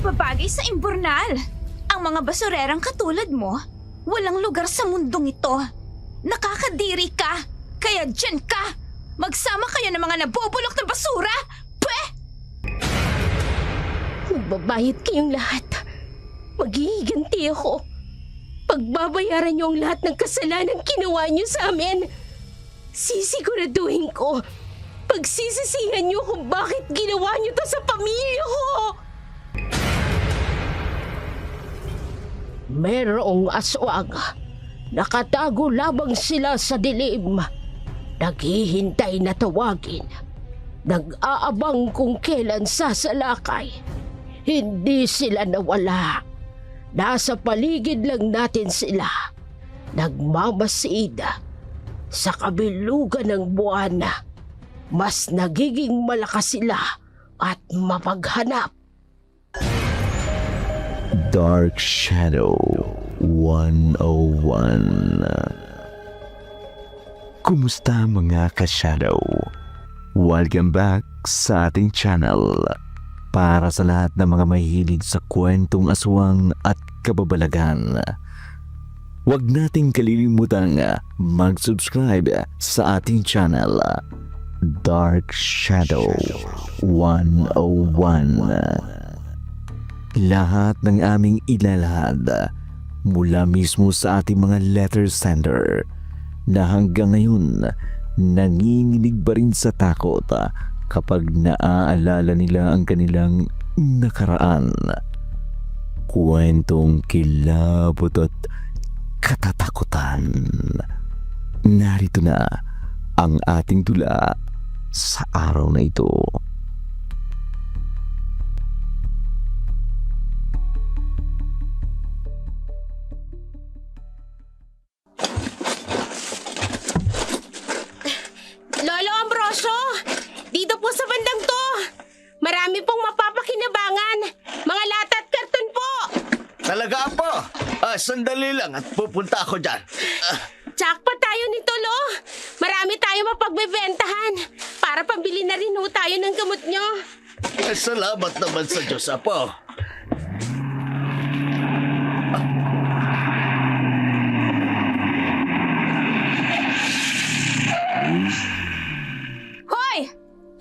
babagay sa imburnal. Ang mga basurerang katulad mo, walang lugar sa mundong ito. Nakakadiri ka, kaya dyan ka. Magsama kayo ng mga nabubulok na basura. Pweh! Magbabayad kayong lahat. Maghihiganti ako. Pagbabayaran niyo ang lahat ng kasalanan ginawa niyo sa amin. Sisiguraduhin ko. Pagsisisihan niyo kung bakit ginawa niyo to sa pamilya ko. Merong aswang. Nakatago labang sila sa dilim. Naghihintay na tawagin. Nag-aabang kung kailan sasalakay. Hindi sila nawala. Nasa paligid lang natin sila. Nagmamasid. Sa kabilugan ng buwan, mas nagiging malakas sila at mapaghanap. Dark Shadow 101. Kumusta mga ka-shadow? Welcome back sa ating channel. Para sa lahat ng mga mahilig sa kwentong aswang at kababalagan, huwag nating kalilimutang mag-subscribe sa ating channel, Dark Shadow 101. Lahat ng aming ilalahad mula mismo sa ating mga letter sender na hanggang ngayon nanginginig pa rin sa takot kapag naaalala nila ang kanilang nakaraan. Kwentong kilabot at katatakutan. Narito na ang ating tula sa araw na ito. Lolo Ambrosio! Dito po sa bandang to! Marami pong mapapakinabangan! Mga lata at karton po! Talaga po? Sandali lang at pupunta ako dyan. Jackpot tayo nito, Lo! Marami tayo mapagbebentahan para pambili na rin ho tayo ng gamot nyo. Salamat naman sa Diyos, Apo. Hoy!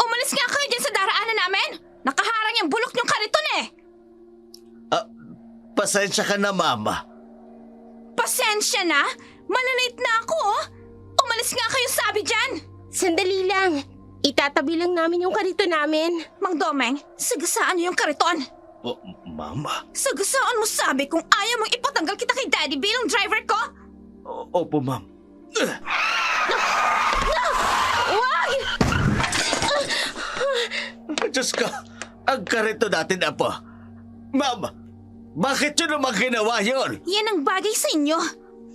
Umalis nga kayo dyan sa daraanan namin! Nakaharang yung bulok niyong kariton eh! Pasensya ka na, Mama. Pasensya na! Malalate na ako oh! Umalis nga kayo sabi dyan! Sandali lang. Itatabi lang namin yung karito namin. Mang Domeng, sagasaan niyo yung kariton! Mama? Sagasaan mo sabi kung ayaw mong ipatanggal kita kay Daddy bilang driver ko? Opo, Ma'am. Wag! Diyos ko, ang karito natin, Apo. Ma'am, bakit yun naman ginawa yun? Yan ang bagay sa inyo,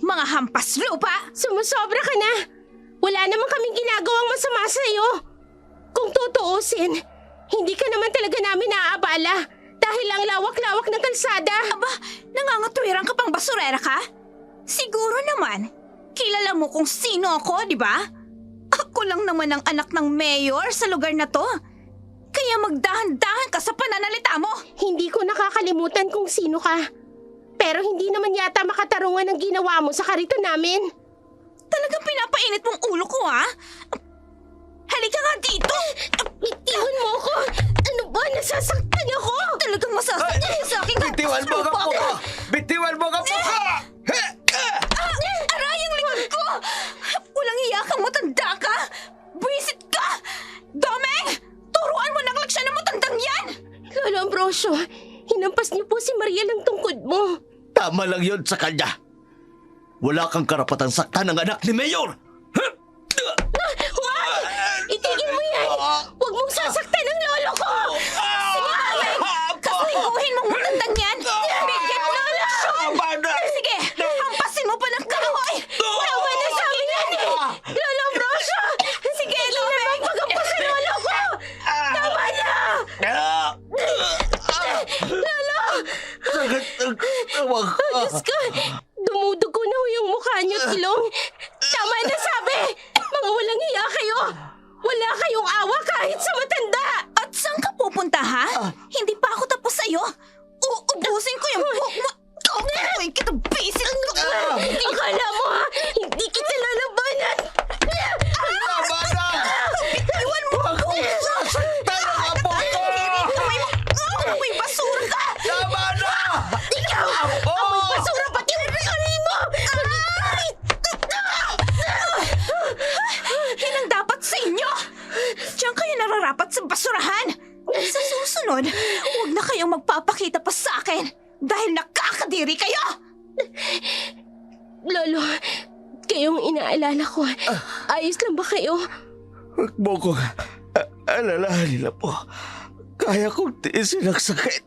mga hampas lupa! Sumusobra ka na. Wala naman kaming ginagawang masama sa'yo. Kung tutuusin, hindi ka naman talaga namin naaabala dahil ang lawak-lawak ng kalsada. Aba, nangangatwiran ka pang basurera ka? Siguro naman, kilala mo kung sino ako, di ba? Ako lang naman ang anak ng mayor sa lugar na to. Kaya magdahan-dahan ka sa pananalita mo. Hindi ko nakakalimutan kung sino ka. Pero hindi naman yata makatarungan ang ginawa mo sa karito namin. Talagang pinapainit mong ulo ko, ha? Halika nga dito! Bitiwan mo ako! Ano ba? Nasasaktan ako! Talagang masasaktan ka sa akin. Bitiwan mo ka po ko! Bitiwan mo ka po ko! Aray ang likod ko! Walang iya kang matanda ka! Buisit ka! Domeng! Turuan mo ng leksyon ng matandang yan! Lolo Ambrosio, hinampas niyo po si Maria ng tungkod mo. Tama lang yun sa kanya. Wala kang karapatang saktan ng anak ni Mayor! Huwag! Itigil mo yan! Huwag mong sasaktan ang lolo ko! Sige, Domeng! Kasliguhin mong matandang yan! Bigyan mo ng leksyon! Sige, hampasin mo pa ng kahoy! Tama na sa amin yan eh! Lolo Ambrosio! Sige, Domeng! Pag-ampas sa lolo ko! Tama na! Lolo! Sakit ang tawag ka. Diyos ko! Dumudugo na ho yung mukha niyo, Tilong! Tama na sabi! Mga walang hiya kayo! Wala kayong awa kahit sa matanda! At saan ka pupunta, ha? Hindi pa ako tapos sa'yo. Huwag na kayong magpapakita pa sa akin dahil nakakadiri kayo! Lolo, kayong inaalala ko. Ayos lang ba kayo? Huwag mo ko alalahanin na po. Kaya kong tiisin ang sakit.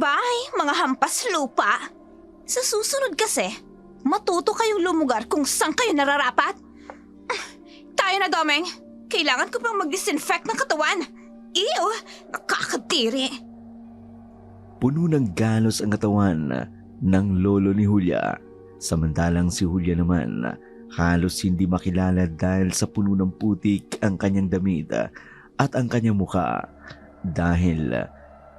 Bye, mga hampas lupa. Sa susunod kasi, matuto kayong lumugar kung saan kayo nararapat. Tayo na, Domeng. Kailangan ko pang mag-disinfect ng katawan. Ew, nakakadiri. Puno ng galos ang katawan ng lolo ni Julia. Samantalang si Julia naman halos hindi makilala dahil sa puno ng putik ang kanyang damit at ang kanyang muka dahil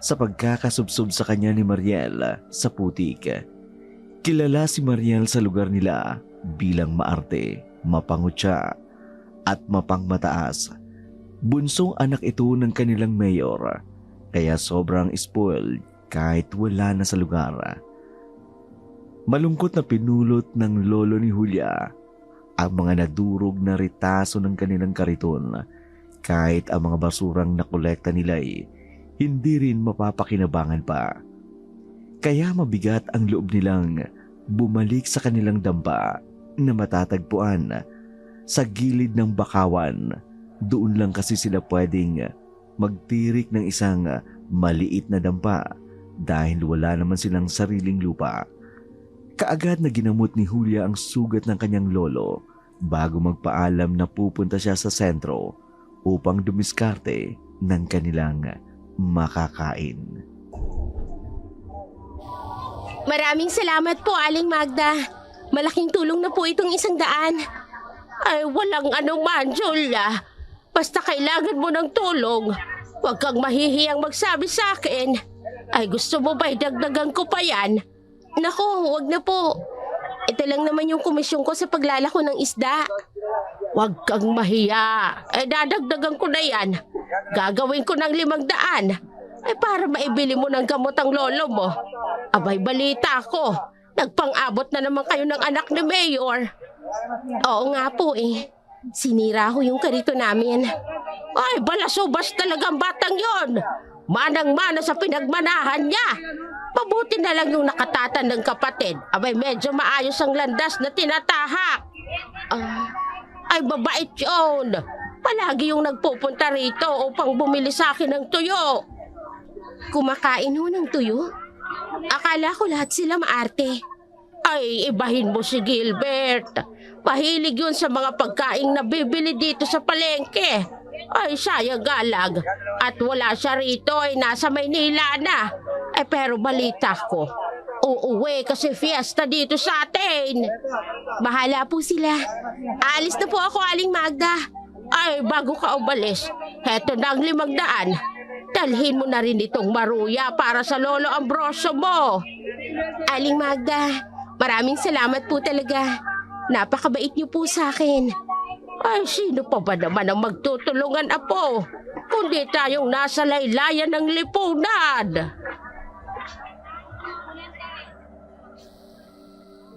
sa pagkakasubsob sa kanya ni Mariel sa putik. Kilala si Mariel sa lugar nila bilang maarte, mapangutya at mapangmataas. Bunsong anak ito ng kanilang mayor kaya sobrang spoiled kahit wala na sa lugar. Malungkot na pinulot ng lolo ni Julia ang mga nadurog na ritaso ng kanilang kariton kahit ang mga basurang nakolekta nila ay hindi rin mapapakinabangan pa. Kaya mabigat ang loob nilang bumalik sa kanilang dampa na matatagpuan sa gilid ng bakawan. Doon lang kasi sila pwedeng magtirik ng isang maliit na dampa dahil wala naman silang sariling lupa. Kaagad na ginamot ni Julia ang sugat ng kanyang lolo bago magpaalam na pupunta siya sa sentro upang dumiskarte ng kanilang makakain. Maraming salamat po, Aling Magda. Malaking tulong na po itong 100. Ay, walang anuman, Julia. Basta kailangan mo ng tulong, huwag kang mahihiyang magsabi sa akin. Ay, gusto mo ba'y dagdagan ko pa yan? Naku, huwag na po. Ito lang naman yung komisyon ko sa paglalako ng isda. Huwag kang mahiya. Eh, dadagdagan ko na yan. Gagawin ko ng 500. Eh, para maibili mo ng gamot ang lolo mo. Abay, balita ko. Nagpang-abot na naman kayo ng anak ni Mayor. Oo nga po eh. Sinira ho yung karito namin. Ay, balasubas talagang batang yon. Manang-mana sa pinagmanahan niya. Mabuti na lang yung nakatatandang kapatid. Abay, medyo maayos ang landas na tinatahak. Ay, babait yun. Palagi yung nagpupunta rito upang bumili sa akin ng tuyo. Kumakain ho ng tuyo? Akala ko lahat sila maarte. Ay, ibahin mo si Gilbert. Mahilig yun sa mga pagkaing nabibili dito sa palengke. Ay, sayang galag. At wala siya rito ay nasa Maynila na. Eh, pero balita ko, uuwi kasi fiesta dito sa atin. Bahala po sila. Alis na po ako, Aling Magda. Ay, bago ka umalis, heto na ang 500. Dalhin mo na rin itong maruya para sa Lolo Ambrosio mo. Aling Magda, maraming salamat po talaga. Napakabait niyo po sa akin. Ay, sino pa ba naman ang magtutulungan, Apo? Kundi tayong nasa laylayan ng lipunan.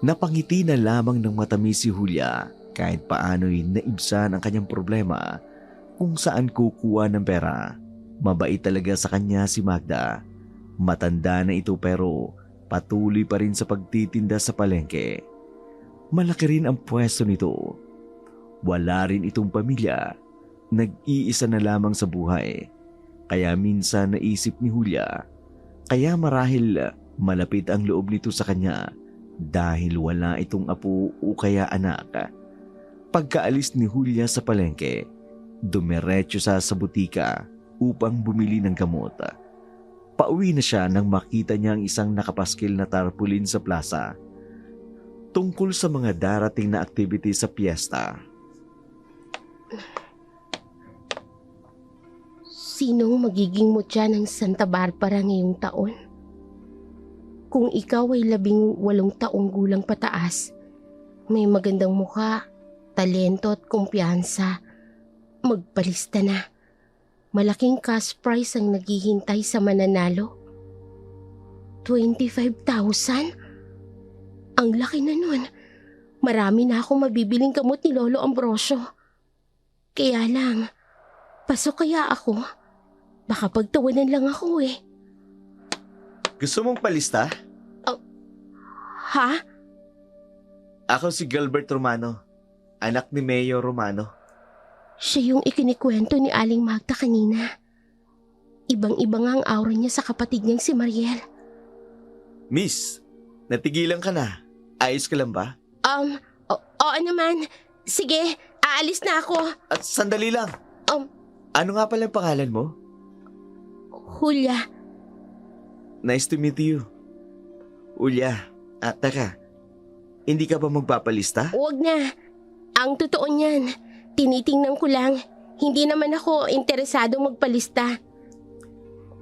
Napangiti na lamang ng matamis si Julia kahit paano'y naibsan ang kanyang problema kung saan kukuha ng pera. Mabait talaga sa kanya si Magda. Matanda na ito pero patuloy pa rin sa pagtitinda sa palengke. Malaki rin ang pwesto nito. Wala rin itong pamilya. Nag-iisa na lamang sa buhay. Kaya minsan naisip ni Julia, kaya marahil malapit ang loob nito sa kanya dahil wala itong apo o kaya anak. Pagkaalis ni Julia sa palengke, dumiretso sa butika upang bumili ng gamot. Pauwi na siya nang makita niya ang isang nakapaskil na tarpaulin sa plaza tungkol sa mga darating na activity sa piyesta. Sinong magiging mutya ng Santa Barbara ngayong taon? Kung ikaw ay 18 taong gulang pataas, may magandang mukha, talento at kumpiyansa, magpalista na. Malaking cash prize ang naghihintay sa mananalo. 25,000? Ang laki na nun. Marami na akong mabibiling gamot ni Lolo Ambrosio. Kaya lang, pasok kaya ako? Baka pagtawanan lang ako eh. Gusto mong palista? Ha? Ako si Gilbert Romano, anak ni Mayor Romano. Siya yung ikinikwento ni Aling Magda kanina. Ibang-iba nga ang aura niya sa kapatid niyang si Mariel. Miss, natigilan ka na. Ayos ka lang ba? Oo naman. Sige, aalis na ako. At sandali lang. Ano nga pala ang pangalan mo? Julia, Nice to meet you. Ulya, teka. Hindi ka ba magpapalista? huwag na. Ang totoo niyan, tinitingnan ko lang. Hindi naman ako interesado magpalista.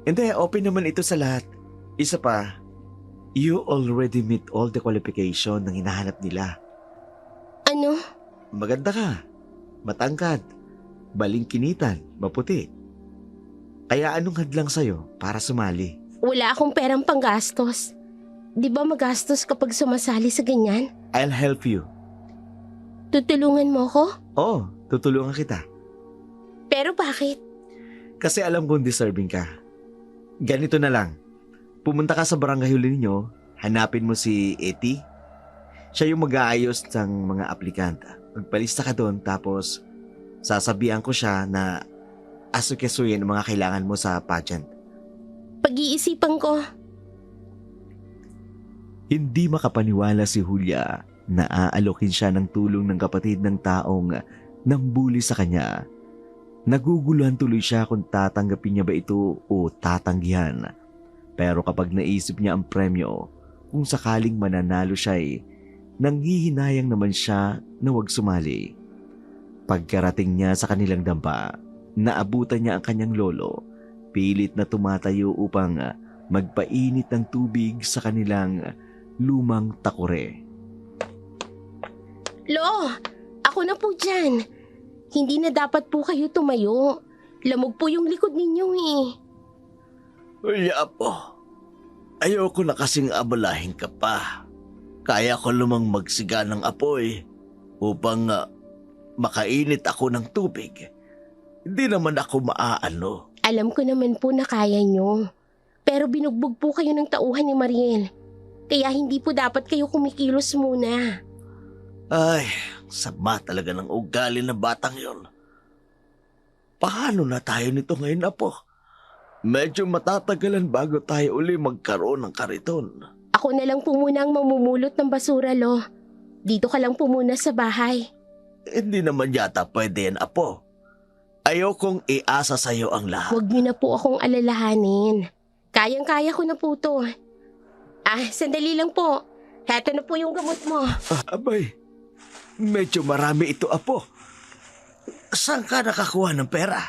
Hindi, open naman ito sa lahat. Isa pa, you already meet all the qualification ng hinahanap nila. Ano? Maganda ka, matangkad, balingkinitan, maputi. Kaya anong hadlang sa'yo para sumali? Wala akong perang panggastos. Di ba magastos kapag sumasali sa ganyan? I'll help you. Tutulungan mo ko? Oo, tutulungan kita. Pero bakit? Kasi alam kong deserving ka. Ganito na lang. Pumunta ka sa barangay huli ninyo, hanapin mo si Eti. Siya yung mag-aayos ng mga aplikanta. Magpalista ka doon tapos sasabihan ko siya na asukasuyin ang mga kailangan mo sa pageant. Pag-iisipan ko. Hindi makapaniwala si Julia na aalokin siya ng tulong ng kapatid ng taong nambuli sa kanya. Naguguluhan tuloy siya kung tatanggapin niya ba ito o tatanggihan. Pero kapag naisip niya ang premyo, kung sakaling mananalo siya nanghihinayang naman siya na huwag sumali. Pagkarating niya sa kanilang dampa, naabutan niya ang kanyang lolo. Pilit na tumatayo upang magpainit ng tubig sa kanilang lumang takure. Lo, ako na po dyan. Hindi na dapat po kayo tumayo. Lamog po yung likod ninyo eh. Ulya po, ayoko na kasing abalahin ka pa. Kaya ko lumang magsiga ng apoy upang makainit ako ng tubig. Hindi naman ako maaano. Alam ko naman po na kaya nyo. Pero binugbog po kayo ng tauhan ni Mariel. Kaya hindi po dapat kayo kumikilos muna. Ay, sama talaga ng ugali ng batang yon. Paano na tayo nito ngayon, Apo? Medyo matatagalan bago tayo uli magkaroon ng kariton. Ako na lang po muna ang mamumulot ng basura, Lo. Dito ka lang po muna sa bahay. Hindi naman yata pwede yan, Apo. Ayokong iasa sa'yo ang lahat. Huwag niyo na po akong alalahanin. Kayang-kaya ko na po to. Sandali lang po. Heto na po yung gamot mo. Abay, medyo marami ito, Apo. Saan ka nakakuha ng pera?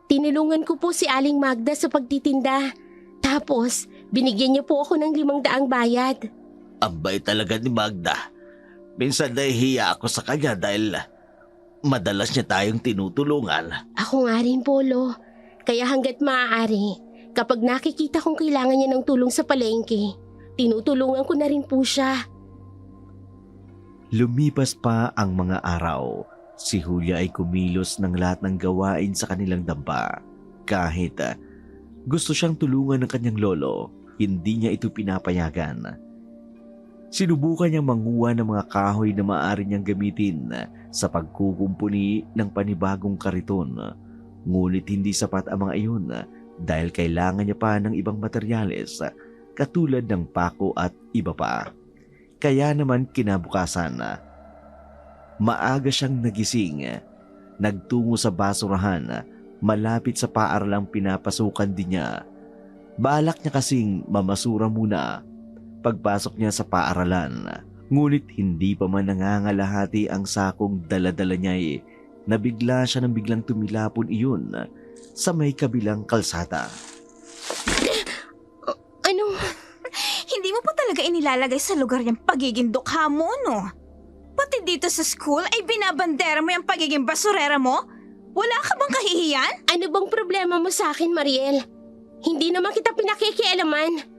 Tinulungan ko po si Aling Magda sa pagtitinda. Tapos, binigyan niya po ako ng 500 bayad. Abay talaga ni Magda. Minsan nahihiya ako sa kanya dahil madalas niya tayong tinutulungan. Ako nga rin po, Lo. Kaya hanggat maaari, kapag nakikita kong kailangan niya ng tulong sa palengke, tinutulungan ko na rin po siya. Lumipas pa ang mga araw. Si Julia ay kumilos ng lahat ng gawain sa kanilang dampa. Kahit gusto siyang tulungan ng kanyang lolo, hindi niya ito pinapayagan. Sinubukan niyang manguha ng mga kahoy na maaari niyang gamitin sa pagkukumpuni ng panibagong kariton. Ngunit hindi sapat ang mga iyon dahil kailangan niya pa ng ibang materyales katulad ng pako at iba pa. Kaya naman kinabukasan, maaga siyang nagising, nagtungo sa basurahan malapit sa paaralang pinapasukan din niya. Balak niya kasing mamasura muna pagpasok niya sa paaralan. Ngunit hindi pa man nangangalahati ang sakong dala-dala niya nabigla siya nang biglang tumilapon iyon sa may kabilang kalsada. Ano? Hindi mo pa talaga inilalagay sa lugar yung pagiging dukha mo, no? Pati dito sa school ay binabandera mo yung pagiging basurera mo? Wala ka bang kahihiyan? Ano bang problema mo sa akin, Mariel? Hindi naman kita pinakikialaman.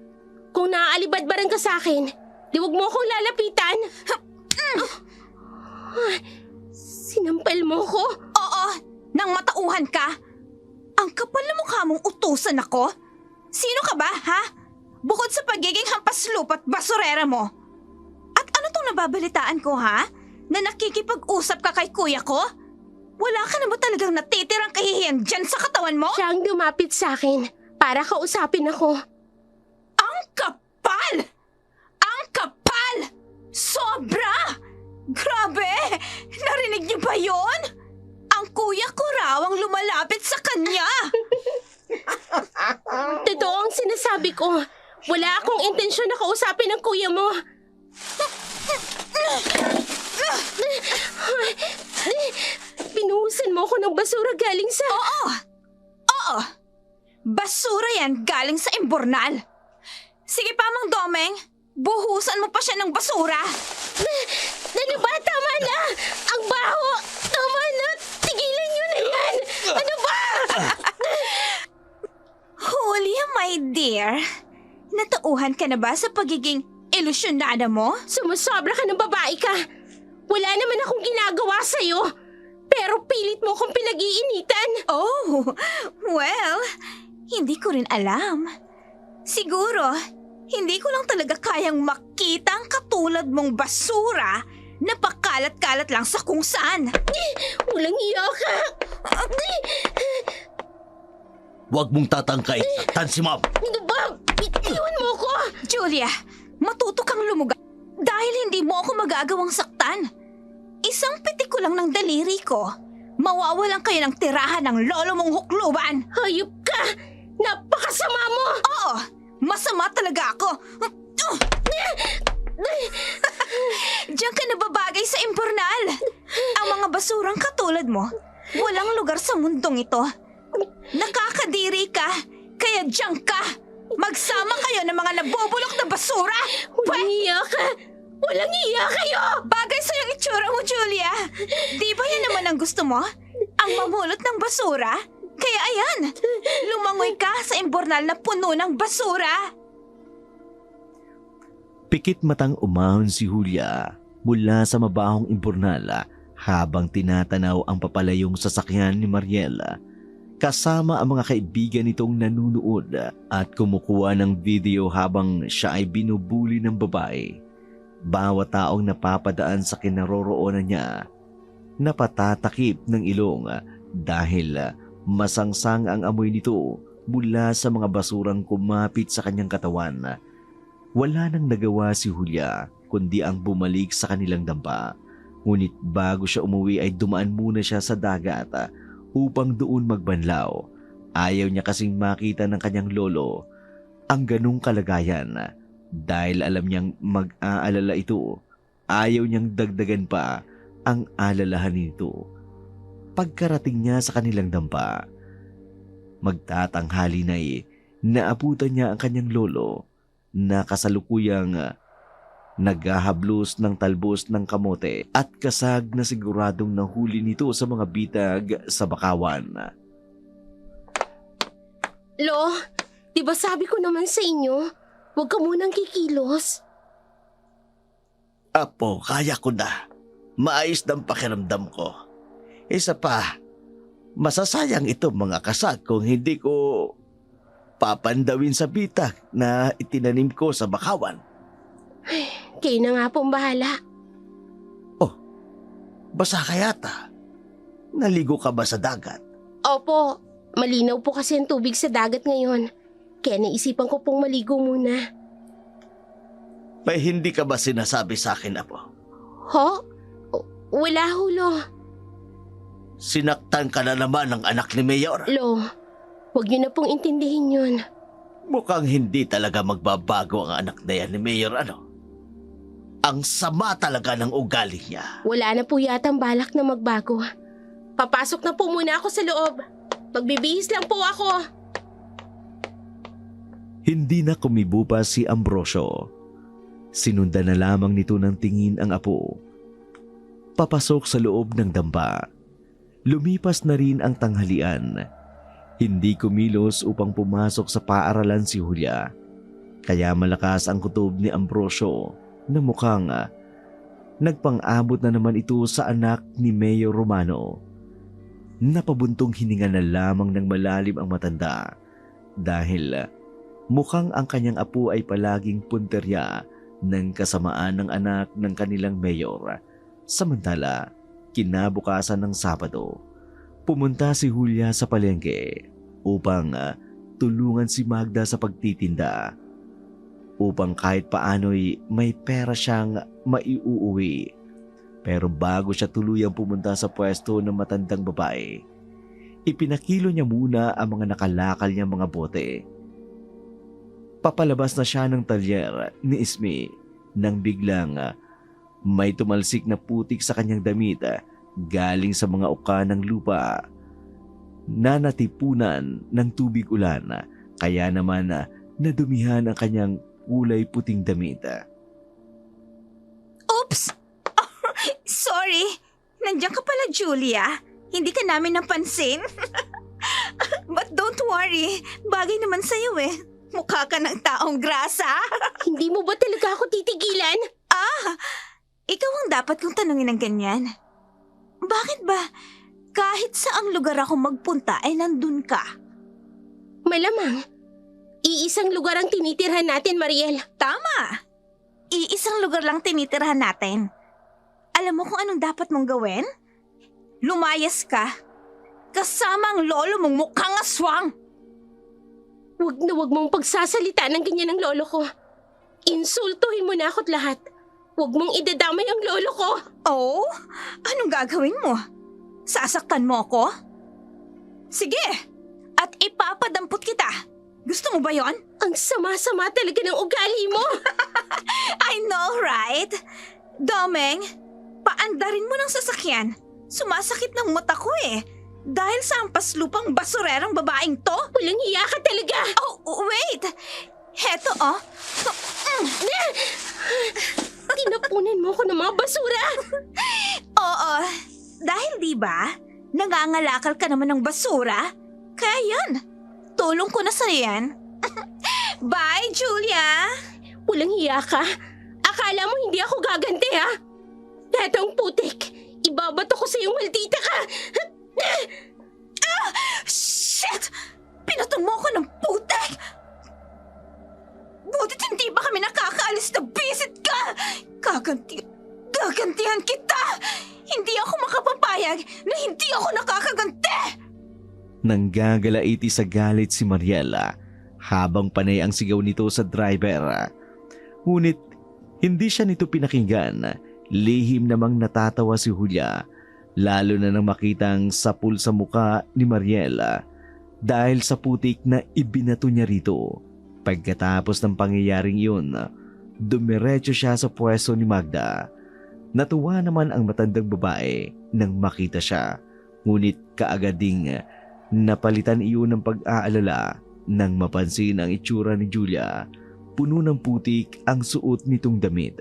Kung naaalibadbaran ka sa akin, di wag mo akong lalapitan. Sinampal mo ko? Oo, nang matauhan ka. Ang kapal na mukha mong utusan ako? Sino ka ba, ha? Bukod sa pagiging hampas lupa't basurera mo. At ano tong nababalitaan ko, ha? Na nakikipag-usap ka kay kuya ko? Wala ka na ba talagang natitirang kahihiyan dyan sa katawan mo? Siya ang lumapit sa akin para kausapin ako. Ang kapal! Ang kapal! Sobra! Grabe! Narinig niyo ba yon? Ang kuya ko raw ang lumalapit sa kanya! Totoo ang sinasabi ko. Wala akong intensyon na kausapin ang kuya mo. Pinuhusan mo ako ng basura galing sa... Oo! Basura yan galing sa imbornal. Sige pa, Mang Domeng. Buhusan mo pa siya ng basura. Ano ba? Tama na! Ang baho! Tama na! Tigilan niyo na yan! Ano ba? Julia, my dear. Natauhan ka na ba sa pagiging ilusyonada mo? Sumusobra ka ng babae ka. Wala naman akong ginagawa sa'yo. Pero pilit mo akong pinag-iinitan. Oh, well, hindi ko rin alam. Siguro, hindi ko lang talaga kayang makita ang katulad mong basura na pakalat-kalat lang sa kung saan. Walang iya ka. Huwag mong tatangkay. Saktan si Ma'am. Ano ba? Iwan mo ko. Julia, matuto kang lumuga dahil hindi mo ako magagawang saktan. Isang pitik ko lang ng daliri ko. Mawawalan kayo ng tirahan ng lolo mong hukluban. Hayop ka! Napakasama mo! Oo, masama talaga ako. Diyan ka nababagay sa imbornal. Ang mga basurang katulad mo, walang lugar sa mundong ito. Nakakadiri ka, kaya diyan ka. Magsama kayo ng mga nabubulok na basura. Walang iya ka! Walang iya kayo! Bagay sa'yo ang itsura mo, Julia. Di ba yan naman ang gusto mo? Ang mamulot ng basura? Kaya ayan, lumangoy ka sa imbornal na puno ng basura. Pikit matang umahon si Julia mula sa mabahong imbornal habang tinatanaw ang papalayong sasakyan ni Mariela kasama ang mga kaibigan nitong nanunood at kumukuha ng video habang siya ay binubuli ng babae. Bawat taong napapadaan sa kinaroroonan niya napatatakip ng ilong dahil masangsang ang amoy nito mula sa mga basurang kumapit sa kanyang katawan. Wala nang nagawa si Julia kundi ang bumalik sa kanilang dampa. Ngunit bago siya umuwi ay dumaan muna siya sa dagat upang doon magbanlaw. Ayaw niya kasing makita ng kanyang lolo ang ganung kalagayan dahil alam niyang mag-aalala ito. Ayaw niyang dagdagan pa ang alalahan nito. Pagkarating niya sa kanilang dampa, magtatanghali na naabutan niya ang kanyang lolo na kasalukuyang naghahablos ng talbos ng kamote at kasag na siguradong nahuli nito sa mga bitag sa bakawan. Lo, di ba sabi ko naman sa inyo, huwag ka munang kikilos. Apo, kaya ko na. Maayos ng pakiramdam ko. Isa pa, masasayang ito mga kasag kung hindi ko papandawin sa bitag na itinanim ko sa bakawan. Kayo na nga pong bahala. Basa ka yata. Naligo ka ba sa dagat? Opo, malinaw po kasi ang tubig sa dagat ngayon. Kaya naisipan ko pong maligo muna. May hindi ka ba sinasabi sa akin, Apo? Ho? Wala ho, Lo. Sinaktan ka na naman ng anak ni Mayor. Lo, huwag niyo na pong intindihin yun. Mukhang hindi talaga magbabago ang anak na yan ni Mayor, ano? Ang sama talaga ng ugali niya. Wala na po yatang balak na magbago. Papasok na po muna ako sa loob. Magbibihis lang po ako. Hindi na kumibo pa si Ambrosio. Sinundan na lamang nito ng tingin ang apo. Papasok sa loob ng damba. Lumipas na rin ang tanghalian. Hindi kumilos upang pumasok sa paaralan si Julia. Kaya malakas ang kutob ni Ambrosio na mukhang nagpang-abot na naman ito sa anak ni Mayor Romano. napabuntong hininga na lamang ng malalim ang matanda dahil mukhang ang kanyang apo ay palaging punterya ng kasamaan ng anak ng kanilang mayor. Samantala, kinabukasan ng Sabado, pumunta si Julia sa palengke upang tulungan si Magda sa pagtitinda upang kahit paano'y may pera siyang maiuuwi. Pero bago siya tuluyang pumunta sa pwesto ng matandang babae, ipinakilo niya muna ang mga nakalakal niyang mga bote. Papalabas na siya ng talyer ni Ismi nang biglang may tumalsik na putik sa kanyang damit galing sa mga uka ng lupa na natipunan ng tubig ulan, kaya naman nadumihan ang kanyang kulay puting damit. Oops! Sorry! Nandiyan ka pala, Julia. Hindi ka namin napansin. But don't worry. Bagay naman sa'yo eh. Mukha ka ng taong grasa. Hindi mo ba talaga ako titigilan? Ikaw ang dapat kong tanungin ng ganyan. Bakit ba kahit saang lugar ako magpunta ay nandun ka? Malamang. Iisang lugar ang tinitirhan natin, Mariel. Tama! Iisang lugar lang tinitirhan natin. Alam mo kung anong dapat mong gawin? Lumayas ka. Kasama ang lolo mong mukhang aswang. Huwag na huwag mong pagsasalita ng ganyan ng lolo ko. Insultuhin mo na ako't lahat. Huwag mong idadamay ang lolo ko. Oh? Anong gagawin mo? Sasaktan mo ako? Sige! At ipapadampot kita. Gusto mo ba yon? Ang sama-sama talaga ng ugali mo. I know, right? Domeng, paandarin mo ng sasakyan. Sumasakit ng mata ko eh. Dahil sa ampas lupang basurerang babaeng to. Walang hiya ka talaga. Oh, wait! Heto oh. Tinapunan mo ko ng mga basura. Oo, dahil di ba, nangangalakal ka naman ng basura. Kaya yan, tulong ko na sa'yo yan. Bye, Julia! Walang hiya ka. Akala mo hindi ako gaganti, ha? Hetong putik. Ibabato ko sa iyong maldita ka. Shit! Pinatong mo ako ng putek! Butit hindi ba kami nakakaalis na visit ka? Gagantihan kita! Hindi ako makapapayag na hindi ako nakakaganti! Nanggagalaiti sa galit si Mariela habang panay ang sigaw nito sa driver. Ngunit hindi siya nito pinakinggan. Lihim namang natatawa si Julia, lalo na nang makitang sapul sa muka ni Mariela dahil sa putik na ibinato niya rito. Pagkatapos ng pangyayaring iyon, dumiretso siya sa pwesto ni Magda. Natuwa naman ang matandang babae nang makita siya, ngunit kaagad ding napalitan iyon ng pag-aalala nang mapansin ang itsura ni Julia. Puno ng putik ang suot nitong damit.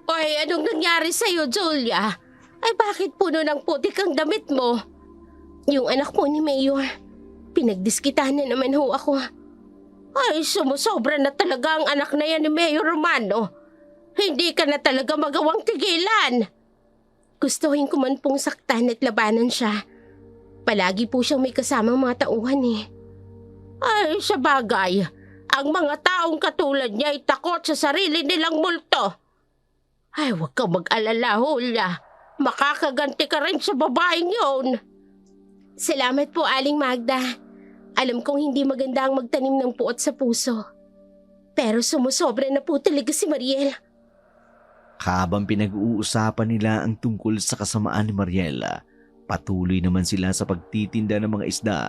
Oy, anong nangyari sa'yo, Julia? Ay bakit puno ng putik ang damit mo? Yung anak mo ni Mayor, pinagdiskitahan na naman ho ako. Ay, sumusobra na talaga ang anak na yan ni Mayor Romano. Hindi ka na talaga magawang tigilan. Gustuhin ko man pong saktan at labanan siya. Palagi po siyang may kasamang mga tauhan eh. Ay, sa bagay, ang mga taong katulad niya ay takot sa sarili nilang multo. Ay, huwag kang mag-alala, Julia. Makakaganti ka rin sa babaeng yun. Salamat po, Aling Magda. Alam kong hindi maganda ang magtanim ng puot sa puso. Pero sumusobra na po talaga si Mariel. Habang pinag-uusapan nila ang tungkol sa kasamaan ni Mariela, patuloy naman sila sa pagtitinda ng mga isda.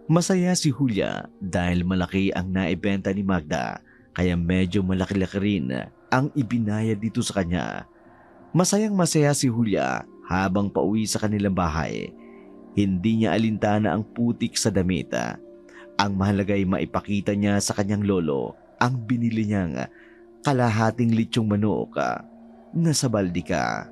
Masaya si Julia dahil malaki ang naibenta ni Magda, kaya medyo malaki-laki rin ang ibinayad dito sa kanya. Masayang-masaya si Julia habang pauwi sa kanilang bahay. Hindi niya alintana ang putik sa damit. Ang mahalaga ay maipakita niya sa kanyang lolo ang binili niyang kalahating litsyong manok na sa baldika.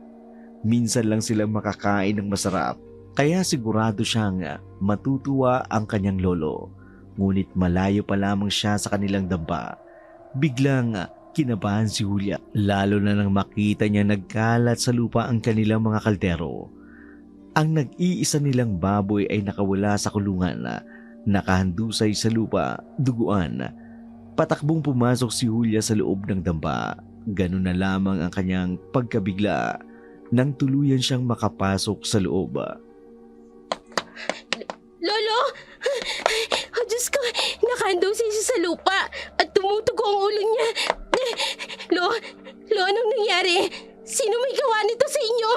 Minsan lang silang makakain ng masarap, kaya sigurado siyang matutuwa ang kanyang lolo. Ngunit malayo pa lamang siya sa kanilang damba. Biglang kinabahan si Julia, lalo na nang makita niya nagkalat sa lupa ang kanilang mga kaldero. Ang nag-iisa nilang baboy ay nakawala sa kulungan, nakahandusay sa lupa, duguan. Patakbong pumasok si Julia sa loob ng damba. Ganun na lamang ang kanyang pagkabigla nang tuluyan siyang makapasok sa loob. Lolo! Oh, Diyos ko! Nakahandusay siya sa lupa at tumutugo ang ulo niya. Lo, anong nangyari? Sino may gawa nito sa inyo?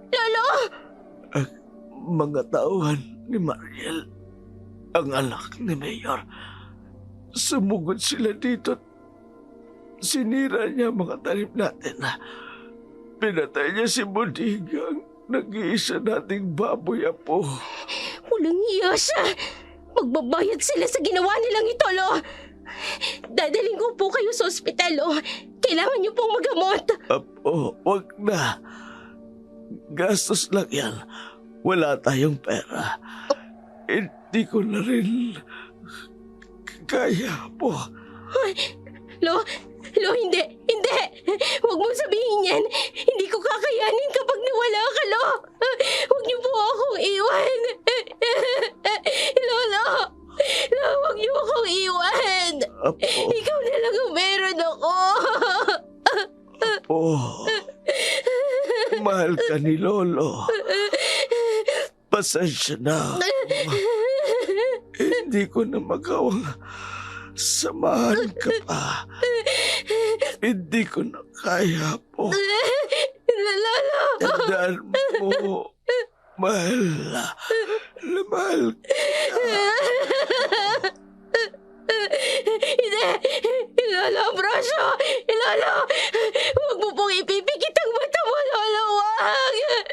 Lolo! Mga tauhan ni Mariel, ang anak ni Mayor. Sumugod sila dito at sinira niya ang mga tanim natin. Pinatay niya si Bodigang, nag-iisa nating baboy, Apo. Walang iya siya! Magbabayad sila sa ginawa nilang ito, Lo! Dadaling ko po kayo sa ospital, Lo. Kailangan niyo pong magamot. Apo, wag na. Gastos lang yan. Wala tayong pera. Hindi ko na rin kaya, Apo. Lo, hindi! Huwag mo sabihin yan! Hindi ko kakayanin kapag nawala ka, Lo! Huwag niyo po akong iwan! Lolo! Huwag niyo akong iwan! Apo, Ikaw na lang ang meron ako! Apo. Mahal ka ni Lolo. Pasensya na. Hindi ko na magawang samahan ka pa. Hindi ko na kaya, po. Lolo! Tandaan mo, mahal na mahal ka. Hindi! Lolo, Ambrosio! Lolo! Huwag mo pong ipipikit ang mata mo, Lolo! Huwag!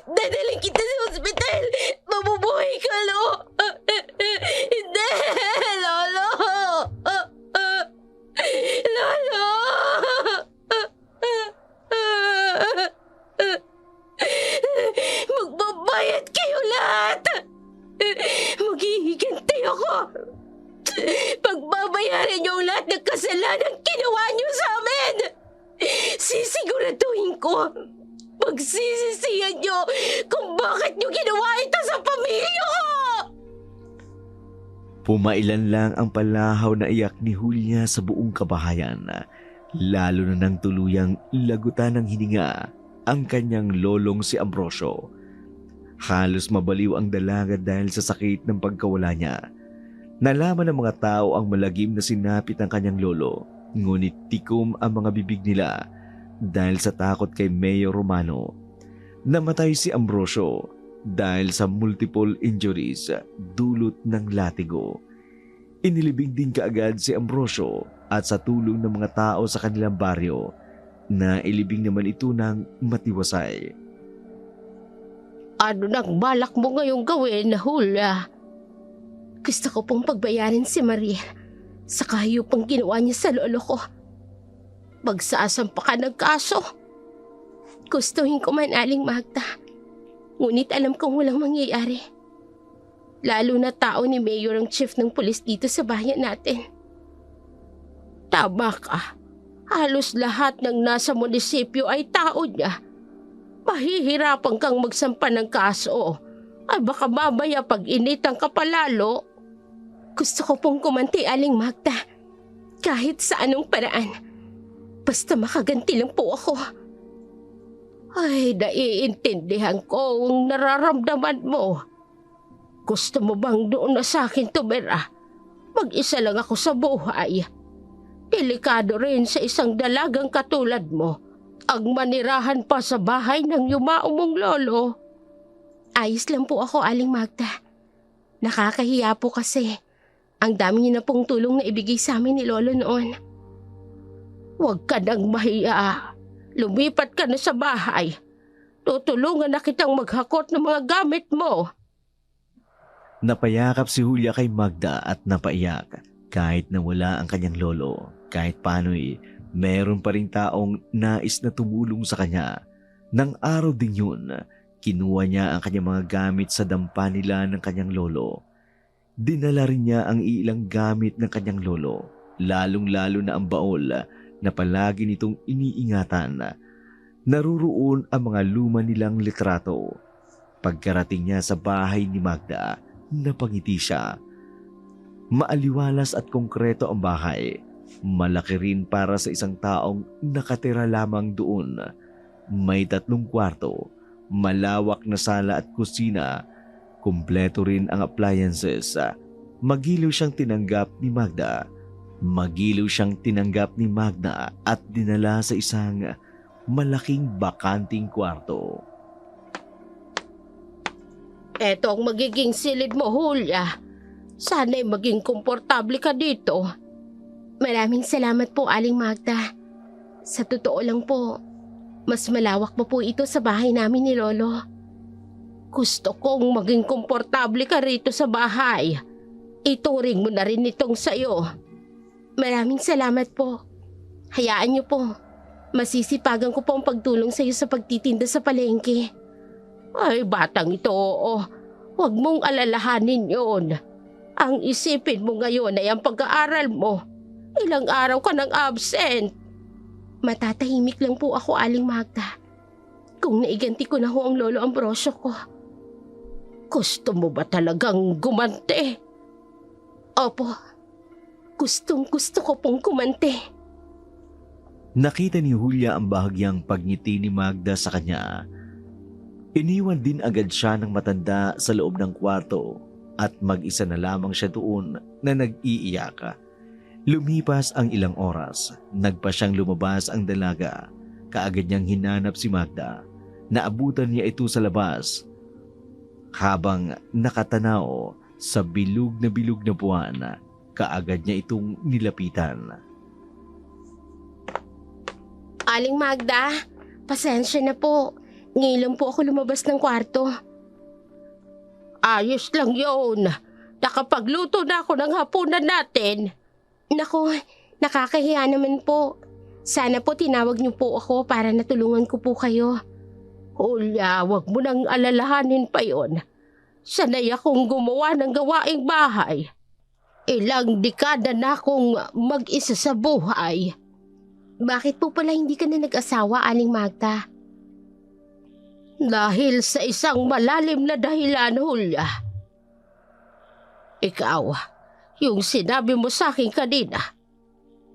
Dadaling kita sa ospital! Mabubuhay ka, Lo! Hindi! Lolo! Lolo! Magbabayad kayo lahat! Maghihigantay ako! Pagbabayaran niyo ang lahat ng kasalanan ginawa niyo sa amin! Sisiguraduhin ko! Pagsisisihan niyo kung bakit niyo ginawa ito sa pamilya ko! Pumailan lang ang palahaw na iyak ni Julia sa buong kabahayan, lalo na nang tuluyang lagutan ng hininga ang kanyang lolong si Ambrosio. Halos mabaliw ang dalaga dahil sa sakit ng pagkawala niya. Nalaman ng mga tao ang malagim na sinapit ng kanyang lolo, ngunit tikom ang mga bibig nila dahil sa takot kay Mayor Romano. Namatay si Ambrosio dahil sa multiple injuries dulot ng latigo. Inilibing din kaagad si Ambrosio at sa tulong ng mga tao sa kanilang baryo, na ilibing naman ito ng matiwasay. Ano nang balak mo ngayong gawin, Julia? Gusto ko pong pagbayarin si Maria sa kahiyupang ginawa niya sa lolo ko. Magsasampa ka ng kaso. Gustuhin ko man, Aling Magda. Ngunit alam kong walang mangyayari. Lalo na tao ni Mayor ang chief ng pulis dito sa bayan natin. Tama ka. Halos lahat ng nasa munisipyo ay tao niya. Mahihirapan kang magsampa ng kaso. Ay baka mamaya pag initan ka palalo. Gusto ko pong kumanti, Aling Magda. Kahit sa anong paraan. Basta makaganti lang po ako. Ay, naiintindihan ko ang nararamdaman mo. Gusto mo bang doon na sa akin tumira? Mag-isa lang ako sa buhay. Delikado rin sa isang dalagang katulad mo ang manirahan pa sa bahay ng yumao mong lolo. Ayos lang po ako, Aling Magda. Nakakahiya po kasi. Ang dami niyo na pong tulong na ibigay sa amin ni Lolo noon. Huwag ka nang mahiya. Lumipat ka na sa bahay. Tutulungan na kitang maghakot ng mga gamit mo. Napayakap si Julia kay Magda at napaiyak kahit na wala ang kanyang lolo. Kahit paano'y meron pa rin taong nais na tumulong sa kanya. Nang araw din yun, kinuha niya ang kanyang mga gamit sa dampa nila ng kanyang lolo. Dinala rin niya ang ilang gamit ng kanyang lolo, lalong-lalo na ang baol na palagi nitong iniingatan. Naruroon ang mga luma nilang litrato, Pagkarating niya sa bahay ni Magda, napangiti siya. Maaliwalas at konkreto ang bahay. Malaki rin para sa isang taong nakatira lamang doon. May 3 kwarto, malawak na sala at kusina. Kumpleto rin ang appliances. Magiliw siyang tinanggap ni Magda at dinala sa isang malaking bakanting kwarto. Eto ang magiging silid mo, Julia. Sana'y maging komportable ka dito. Maraming salamat po, Aling Magda. Sa totoo lang po, mas malawak pa po ito sa bahay namin ni Lolo. Gusto kong maging komportable ka rito sa bahay. Ituring mo na rin itong sayo. Maraming salamat po. Hayaan niyo po. Masisipagan ko po ang pagtulong sa iyo sa pagtitinda sa palengke. Ay, batang ito, oo. Huwag mong alalahanin yon. Ang isipin mo ngayon ay ang pag-aaral mo. Ilang araw ka nang absent. Matatahimik lang po ako, Aling Magda. Kung naiganti ko na ho ang Lolo Ambrosio ko. Gusto mo ba talagang gumante? Opo. Gustong-gusto ko pong gumante. Nakita ni Julia ang bahagyang pagngiti ni Magda sa kanya. Iniwan din agad siya ng matanda sa loob ng kwarto at mag-isa na lamang siya doon na nag-iiyak. Lumipas ang ilang oras, nagpa siyang lumabas ang dalaga. Kaagad niyang hinanap si Magda. Naabutan niya ito sa labas. Habang nakatanaw sa bilog na buwan, kaagad niya itong nilapitan. Aling Magda, pasensya na po. Ngayon lang po ako lumabas ng kwarto. Ayos lang yun. Nakapagluto na ako ng hapunan natin. Naku, nakakahiya naman po. Sana po tinawag niyo po ako para natulungan ko po kayo. Julia, wag mo nang alalahanin pa yon. Sanay akong gumawa ng gawaing bahay. Ilang dekada na akong mag-isa sa buhay. Bakit po pala hindi ka na nag-asawa, Aling Magda? Dahil sa isang malalim na dahilan, Julia. Ikaw, yung sinabi mo sa akin kanina,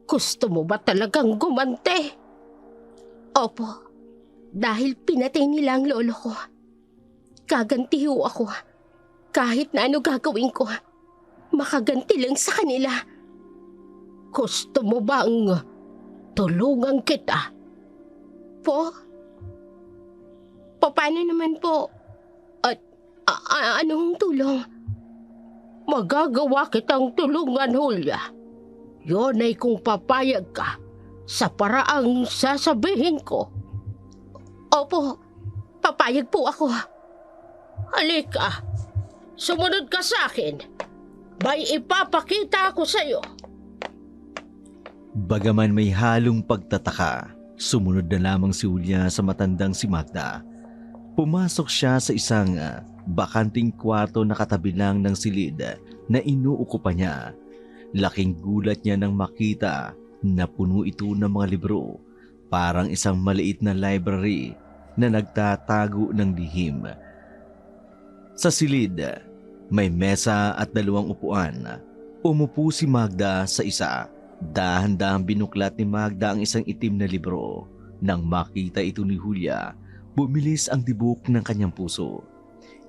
gusto mo ba talagang gumante? Opo, dahil pinatay nila ang lolo ko. Gaganti ho ako. Kahit na ano gagawin ko, makaganti lang sa kanila. Gusto mo bang tulungan kita? Po? Paano naman po? At anong tulong? Magagawa kitang tulungan, Julia. Yon ay kung papayag ka sa paraang sasabihin ko. Opo, papayag po ako. Halika, sumunod ka sa akin. May ipapakita ako sa iyo. Bagaman may halong pagtataka, sumunod na lamang si Julia sa matandang si Magda. Pumasok siya sa isang bakanting kwarto na katabi lang ng silid na inuukupan niya. Laking gulat niya nang makita na puno ito ng mga libro, parang isang maliit na library na nagtatago ng lihim. Sa silid, may mesa at 2 upuan. Umupo si Magda sa isa. Dahan-dahang binuklat ni Magda ang isang itim na libro. Nang makita ito ni Julia, bumilis ang tibok ng kanyang puso.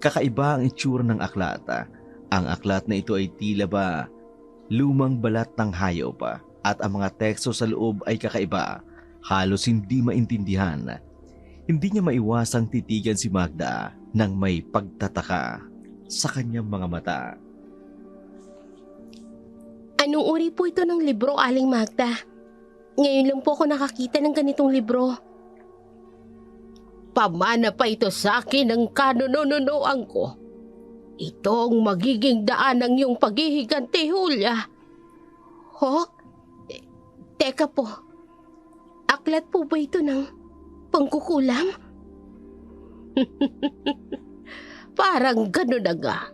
Kakaiba ang itsura ng aklat. Ang aklat na ito ay tila ba lumang balat ng hayop at ang mga teksto sa loob ay kakaiba, halos hindi maintindihan. Hindi niya maiwasang titigan si Magda nang may pagtataka sa kanyang mga mata. Anong uri po ito ng libro, Aling Magda? Ngayon lang po ako nakakita ng ganitong libro. Pamana pa ito sa akin ng kanununuan ko. Ito ang magiging daan ng iyong paghihiganti, Julia. Ho? Teka po. Aklat po ba ito ng pangkukulam? Parang gano'n na nga.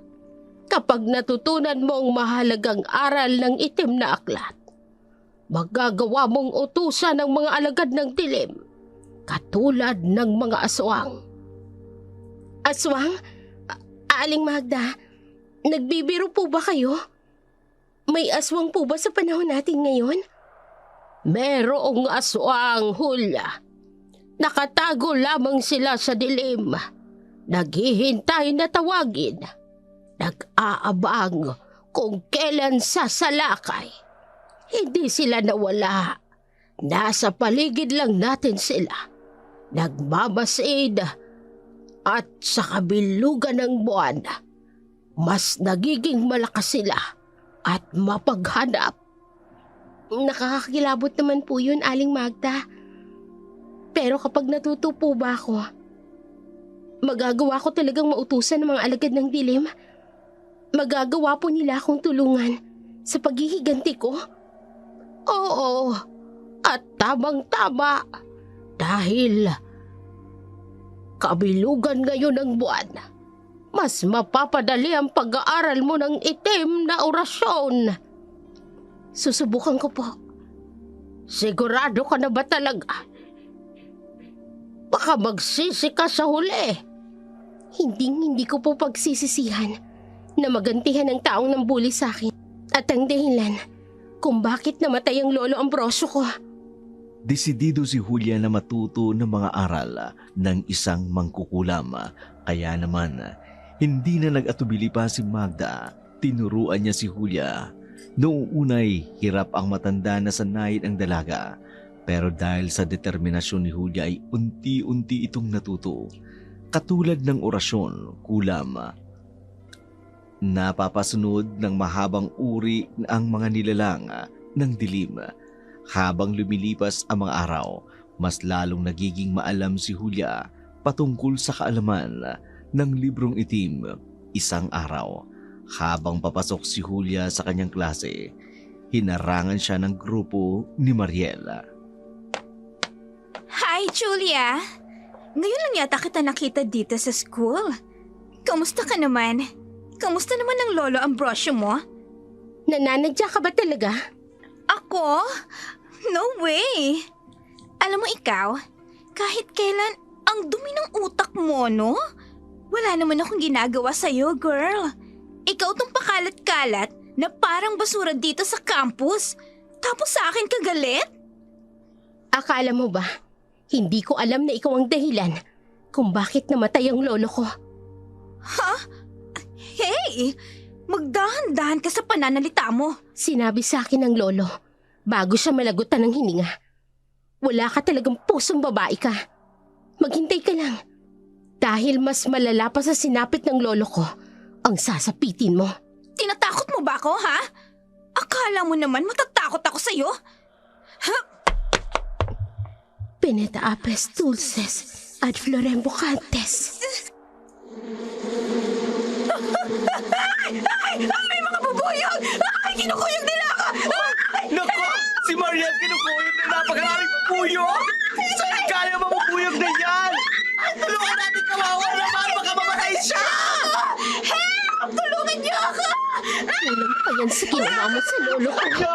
Kapag natutunan mo ang mahalagang aral ng itim na aklat, magagawa mong utusan ng mga alagad ng dilim, katulad ng mga aswang. Aswang? Aling Magda, nagbibiro po ba kayo? May aswang po ba sa panahon natin ngayon? Merong aswang, Hulya. Nakatago lamang sila sa dilim. Naghihintay na tawagin. Nag-aabang kung kailan sasalakay. Hindi sila nawala. Nasa paligid lang natin sila. Nagmamasid at sa kabilugan ng buwan, mas nagiging malakas sila at mapaghanap. Nakakakilabot naman po yun, Aling Magda. Pero kapag natuto po ba ako, magagawa ko talagang mautusan ng mga alagad ng dilim? Magagawa po nila akong tulungan sa paghihiganti ko? Oo, at tamang-tama. Dahil kabilugan ngayon ng buwan, mas mapapadali ang pag-aaral mo ng itim na orasyon. Susubukan ko po. Sigurado ka na ba talaga? Baka magsisi ka sa huli. Hindi ko po pagsisisihan na magantihan ang taong nambuli sa akin at ang dahilan kung bakit namatay ang Lolo Ambrosio ko. Desidido si Julia na matuto ng mga aral ng isang mangkukulam. Kaya naman, hindi na nag-atubili pa si Magda. Tinuruan niya si Julia. Noong unay, hirap ang matanda na sanayin ang dalaga. Pero dahil sa determinasyon ni Julia ay unti-unti itong natuto. Katulad ng orasyon, kulam. Napapasunod ng mahabang uri ang mga nilalang ng dilim. Habang lumilipas ang mga araw, mas lalong nagiging maalam si Julia patungkol sa kaalaman ng librong itim. Isang araw, habang papasok si Julia sa kanyang klase, hinarangan siya ng grupo ni Mariela. Hi, Julia! Ngayon lang yata kita nakita dito sa school. Kamusta ka naman? Kamusta naman ang Lolo Ambrosio mo? Nananadya ka ba talaga? Ako? No way! Alam mo ikaw, kahit kailan ang dumi ng utak mo, no? Wala naman akong ginagawa sa'yo, girl. Ikaw tong pakalat-kalat na parang basura dito sa campus. Tapos sa akin ka galit? Akala mo ba, hindi ko alam na ikaw ang dahilan kung bakit namatay ang lolo ko? Ha? Hey! Magdahan-dahan ka sa pananalita mo. Sinabi sa akin ng lolo bago siya malagutan ng hininga. Wala ka talagang pusong babae ka. Maghintay ka lang. Dahil mas malala pa sa sinapit ng lolo ko ang sasapitin mo. Tinatakot mo ba ako, ha? Akala mo naman matatakot ako sa'yo? Peneta apes dulces ad florem vocantes. Ay! May mga bubuyog! Ay! Kinukuyog nila ako! Nako! Si Mariel kinukuyog na napakaraming pupuyog! Saan kaya mamupuyog na yan? Tulungan natin kawawa naman! Baka mamatay siya! Help! Tulungan niyo ako! Kulang pa yan sa ginawa mo sa lolo ko.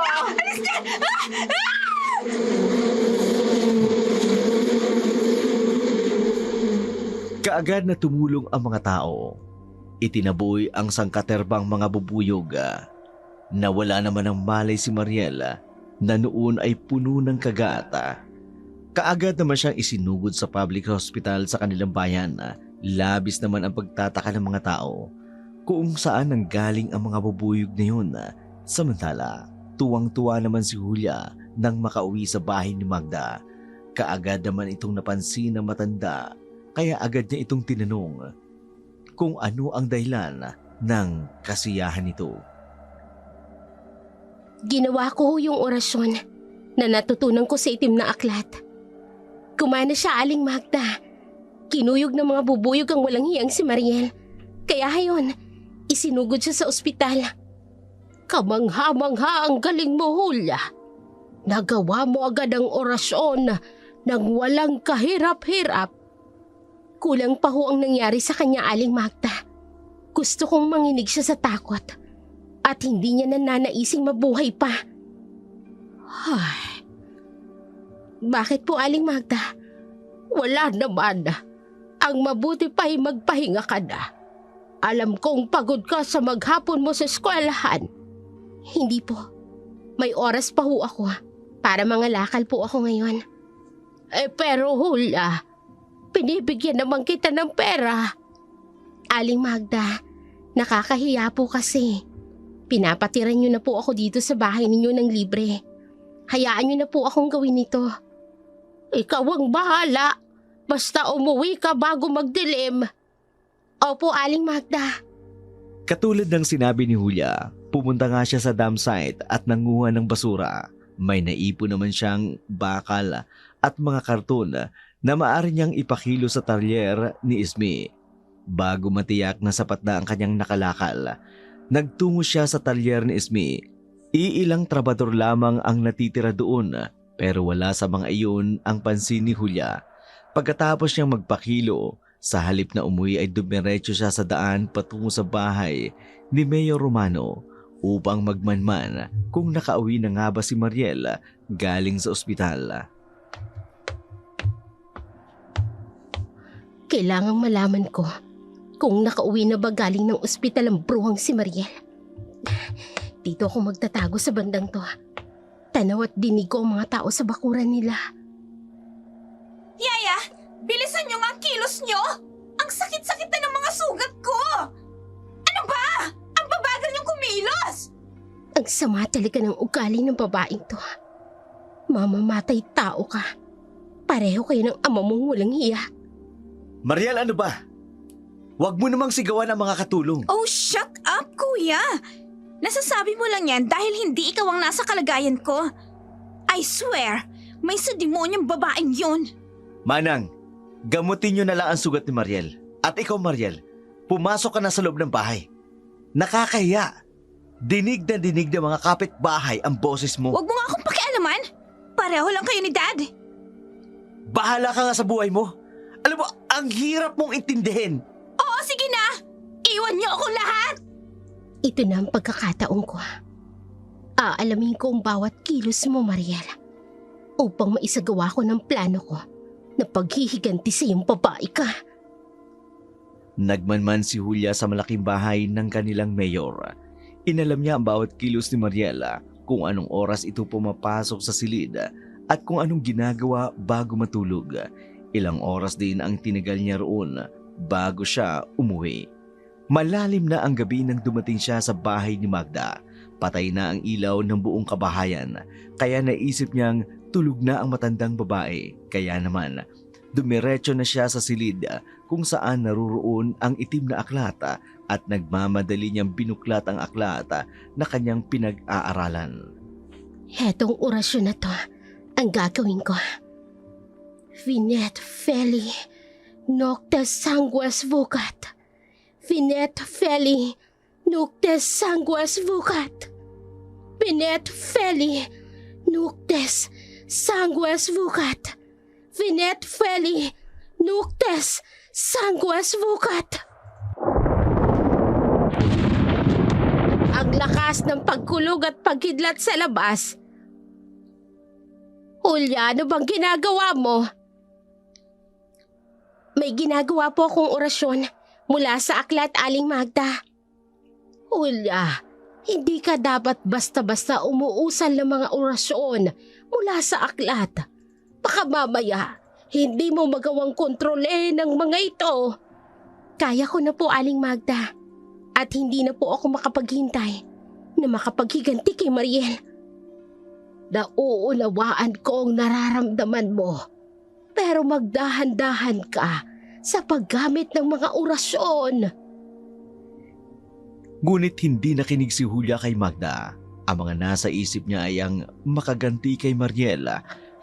Kaagad na tumulong ang mga tao. Itinaboy ang sangkaterbang mga bubuyog. Nawala naman ng malay si Mariela na noon ay puno ng kagata. Kaagad naman siyang isinugod sa public hospital sa kanilang bayan. Labis naman ang pagtataka ng mga tao kung saan nanggaling ang mga bubuyog na yun. Samantala, tuwang-tuwa naman si Julia nang makauwi sa bahay ni Magda. Kaagad naman itong napansin ng matanda, kaya agad niya itong tinanong kung ano ang dahilan ng kasiyahan nito. Ginawa ko yung orasyon na natutunan ko sa itim na aklat. Kumana siya, Aling Magda. Kinuyog ng mga bubuyog ang walang hiyang si Mariel. Kaya hayon, isinugod siya sa ospital. Kamangha-mangha ang galing mo, Julia. Nagawa mo agad ang orasyon nang walang kahirap-hirap. Kulang pa ho ang nangyari sa kanya, Aling Magda. Gusto kong manginig siya sa takot at hindi niya nananaising mabuhay pa. Ay. Bakit po, Aling Magda? Wala naman. Ang mabuti pa ay magpahinga ka na. Alam kong pagod ka sa maghapon mo sa eskwelahan. Hindi po. May oras pa ho ako para mangalakal po ako ngayon. Pero Hulya, binibigyan naman kita ng pera. Aling Magda, nakakahiya po kasi. Pinapatiran niyo na po ako dito sa bahay ninyo ng libre. Hayaan niyo na po akong gawin ito. Ikaw ang bahala. Basta umuwi ka bago magdilim. Opo, Aling Magda. Katulad ng sinabi ni Hulya, pumunta nga siya sa dam site at nanguha ng basura. May naipon naman siyang bakal at mga karton na maaari niyang ipakilo sa talyer ni Ismi. Bago matiyak na sapat na ang kanyang nakalakal, nagtungo siya sa talyer ni Ismi. Iilang trabador lamang ang natitira doon pero wala sa mga iyon ang pansin ni Hulya. Pagkatapos niyang magpakilo, sa halip na umuwi ay dumiretso siya sa daan patungo sa bahay ni Mayor Romano upang magmanman kung nakauwi na nga ba si Mariel galing sa ospital. Kailangang malaman ko kung nakauwi na ba galing ng ospital ang bruhang si Mariel. Dito ako magtatago sa bandang to. Tanaw at dinig ko ang mga tao sa bakuran nila. Yaya, bilisan niyo nga ang kilos niyo! Ang sakit-sakit na ng mga sugat ko! Ano ba? Ang babagal niyong kumilos! Ang sama talaga ng ugali ng babaeng to. Mamamatay tao ka. Pareho kayo ng ama mong walang hiya. Mariel, ano ba? Huwag mo namang sigawan ang mga katulong. Oh, shut up, kuya! Nasasabi mo lang yan dahil hindi ikaw ang nasa kalagayan ko. I swear, may sademonyong babaeng yun. Manang, gamutin niyo na lang ang sugat ni Mariel. At ikaw, Mariel, pumasok ka na sa loob ng bahay. Nakakahiya. Dinig na dinig ng mga kapitbahay ang boses mo. Huwag mo nga akong pakialaman. Pareho lang kayo ni Dad. Bahala ka nga sa buhay mo. Alam mo, ang hirap mong intindihin. Oo, sige na! Iwan niyo ako lahat! Ito na ang pagkakataon ko. Aalamin ko ang bawat kilos mo, Mariel. Upang maisagawa ko ng plano ko na paghihiganti sa iyong babae ka. Nagmanman si Hulya sa malaking bahay ng kanilang mayor. Inalam niya ang bawat kilos ni Mariela, kung anong oras ito pumapasok sa silid at kung anong ginagawa bago matulog. Ilang oras din ang tinagal niya roon bago siya umuwi. Malalim na ang gabi nang dumating siya sa bahay ni Magda. Patay na ang ilaw ng buong kabahayan, kaya naisip niyang tulog na ang matandang babae. Kaya naman, dumiretso na siya sa silid kung saan naruroon ang itim na aklat at nagmamadali niyang binuklat ang aklat na kanyang pinag-aaralan. Hetong orasyon na to ang gagawin ko. Vinet Feli Noctes Sanguas Vucat. Vinet Feli Noctes Sanguas Vucat. Vinet Feli Noctes Sanguas Vucat. Vinet Feli Noctes Sanguas Vucat. Ang lakas ng pagkulog at pagkidlat sa labas. Hulya, ano bang ginagawa mo? May ginagawa po akong orasyon mula sa aklat, Aling Magda. Hulya, hindi ka dapat basta-basta umuusal ng mga orasyon mula sa aklat. Baka mamaya, hindi mo magawang kontrolin ng mga ito. Kaya ko na po, Aling Magda. At hindi na po ako makapaghintay na makapaghiganti kay Mariel. Nauunawaan ko ang nararamdaman mo. Pero magdahan-dahan ka sa paggamit ng mga orasyon. Ngunit hindi nakinig si Hulya kay Magda. Ang mga nasa isip niya ay ang makaganti kay Mariel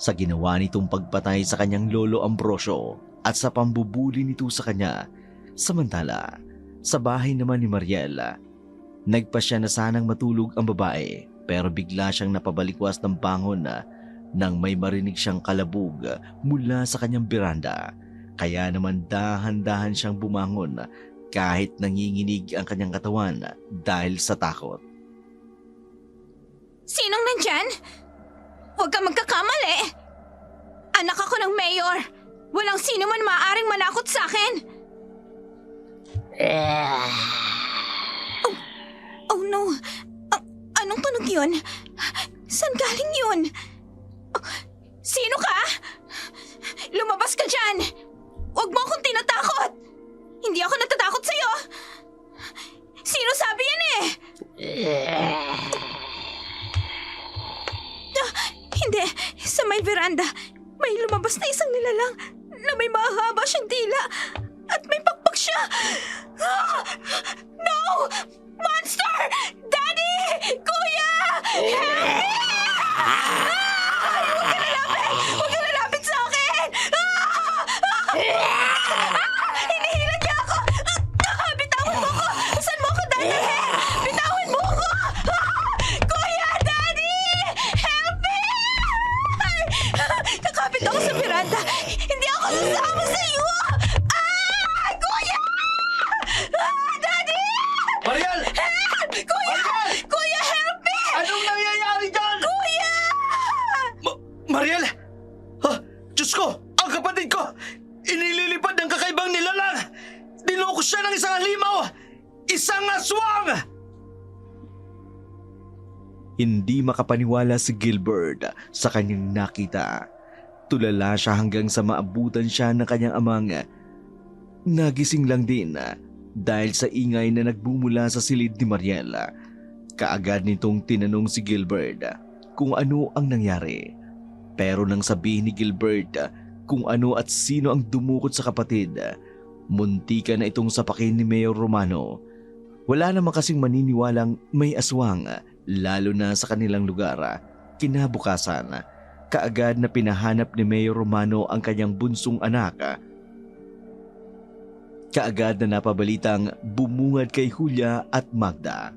sa ginawa nitong pagpatay sa kanyang lolo Ambrosio at sa pambubuli nito sa kanya. Samantala, sa bahay naman ni Mariel, nagpasya na sanang matulog ang babae pero bigla siyang napabalikwas ng bangon nang may marinig siyang kalabog mula sa kanyang beranda. Kaya naman dahan-dahan siyang bumangon kahit nanginginig ang kanyang katawan dahil sa takot. Sinong nandyan? Huwag kang magkakamali! Anak ako ng mayor! Walang sino man maaaring manakot sa akin! Oh no! Anong tunog yun? Saan galing yun? Sino ka? Lumabas ka dyan! Huwag mo akong tinatakot! Hindi ako natatakot sa'yo! Sino sabi yan eh? Hindi, sa may veranda, may lumabas na isang nilalang na may mahaba siyang dila at may pakpak siya. No! Monster! Daddy! Kuya! Help me! Huwag ka lalapit! Huwag ka lalapit sa akin! Hinihilan niya ako! Bitawan mo ako! Saan mo ako dadalhin? Bitawan mo ako! Kuya! Daddy! Help me! Kakapit ako sa veranda. Hindi ako sasama sa iyo! Kuya! Daddy! Mariel! Help! Kuya! Kuya, help me! Anong nangyayari dyan? Kuya! Mariel! Ha? Diyos ko! Ang kapatid ko! Inililipad ng kakaibang nilalang! Dinoko siya ng isang halimaw! Isang aswang! Hindi makapaniwala si Gilbert sa kanyang nakita. Tulala siya hanggang sa maabutan siya ng kanyang amang. Nagising lang din dahil sa ingay na nagbumula sa silid ni Mariela. Kaagad nitong tinanong si Gilbert kung ano ang nangyari. Pero nang sabihin ni Gilbert kung ano at sino ang dumukot sa kapatid, muntika na itong sapakin ni Mayor Romano. Wala naman kasing maniniwalang may aswang, lalo na sa kanilang lugar. Kinabukasan, kaagad na pinahanap ni Mayor Romano ang kanyang bunsong anak. Kaagad na napabalitang bumungad kay Julia at Magda.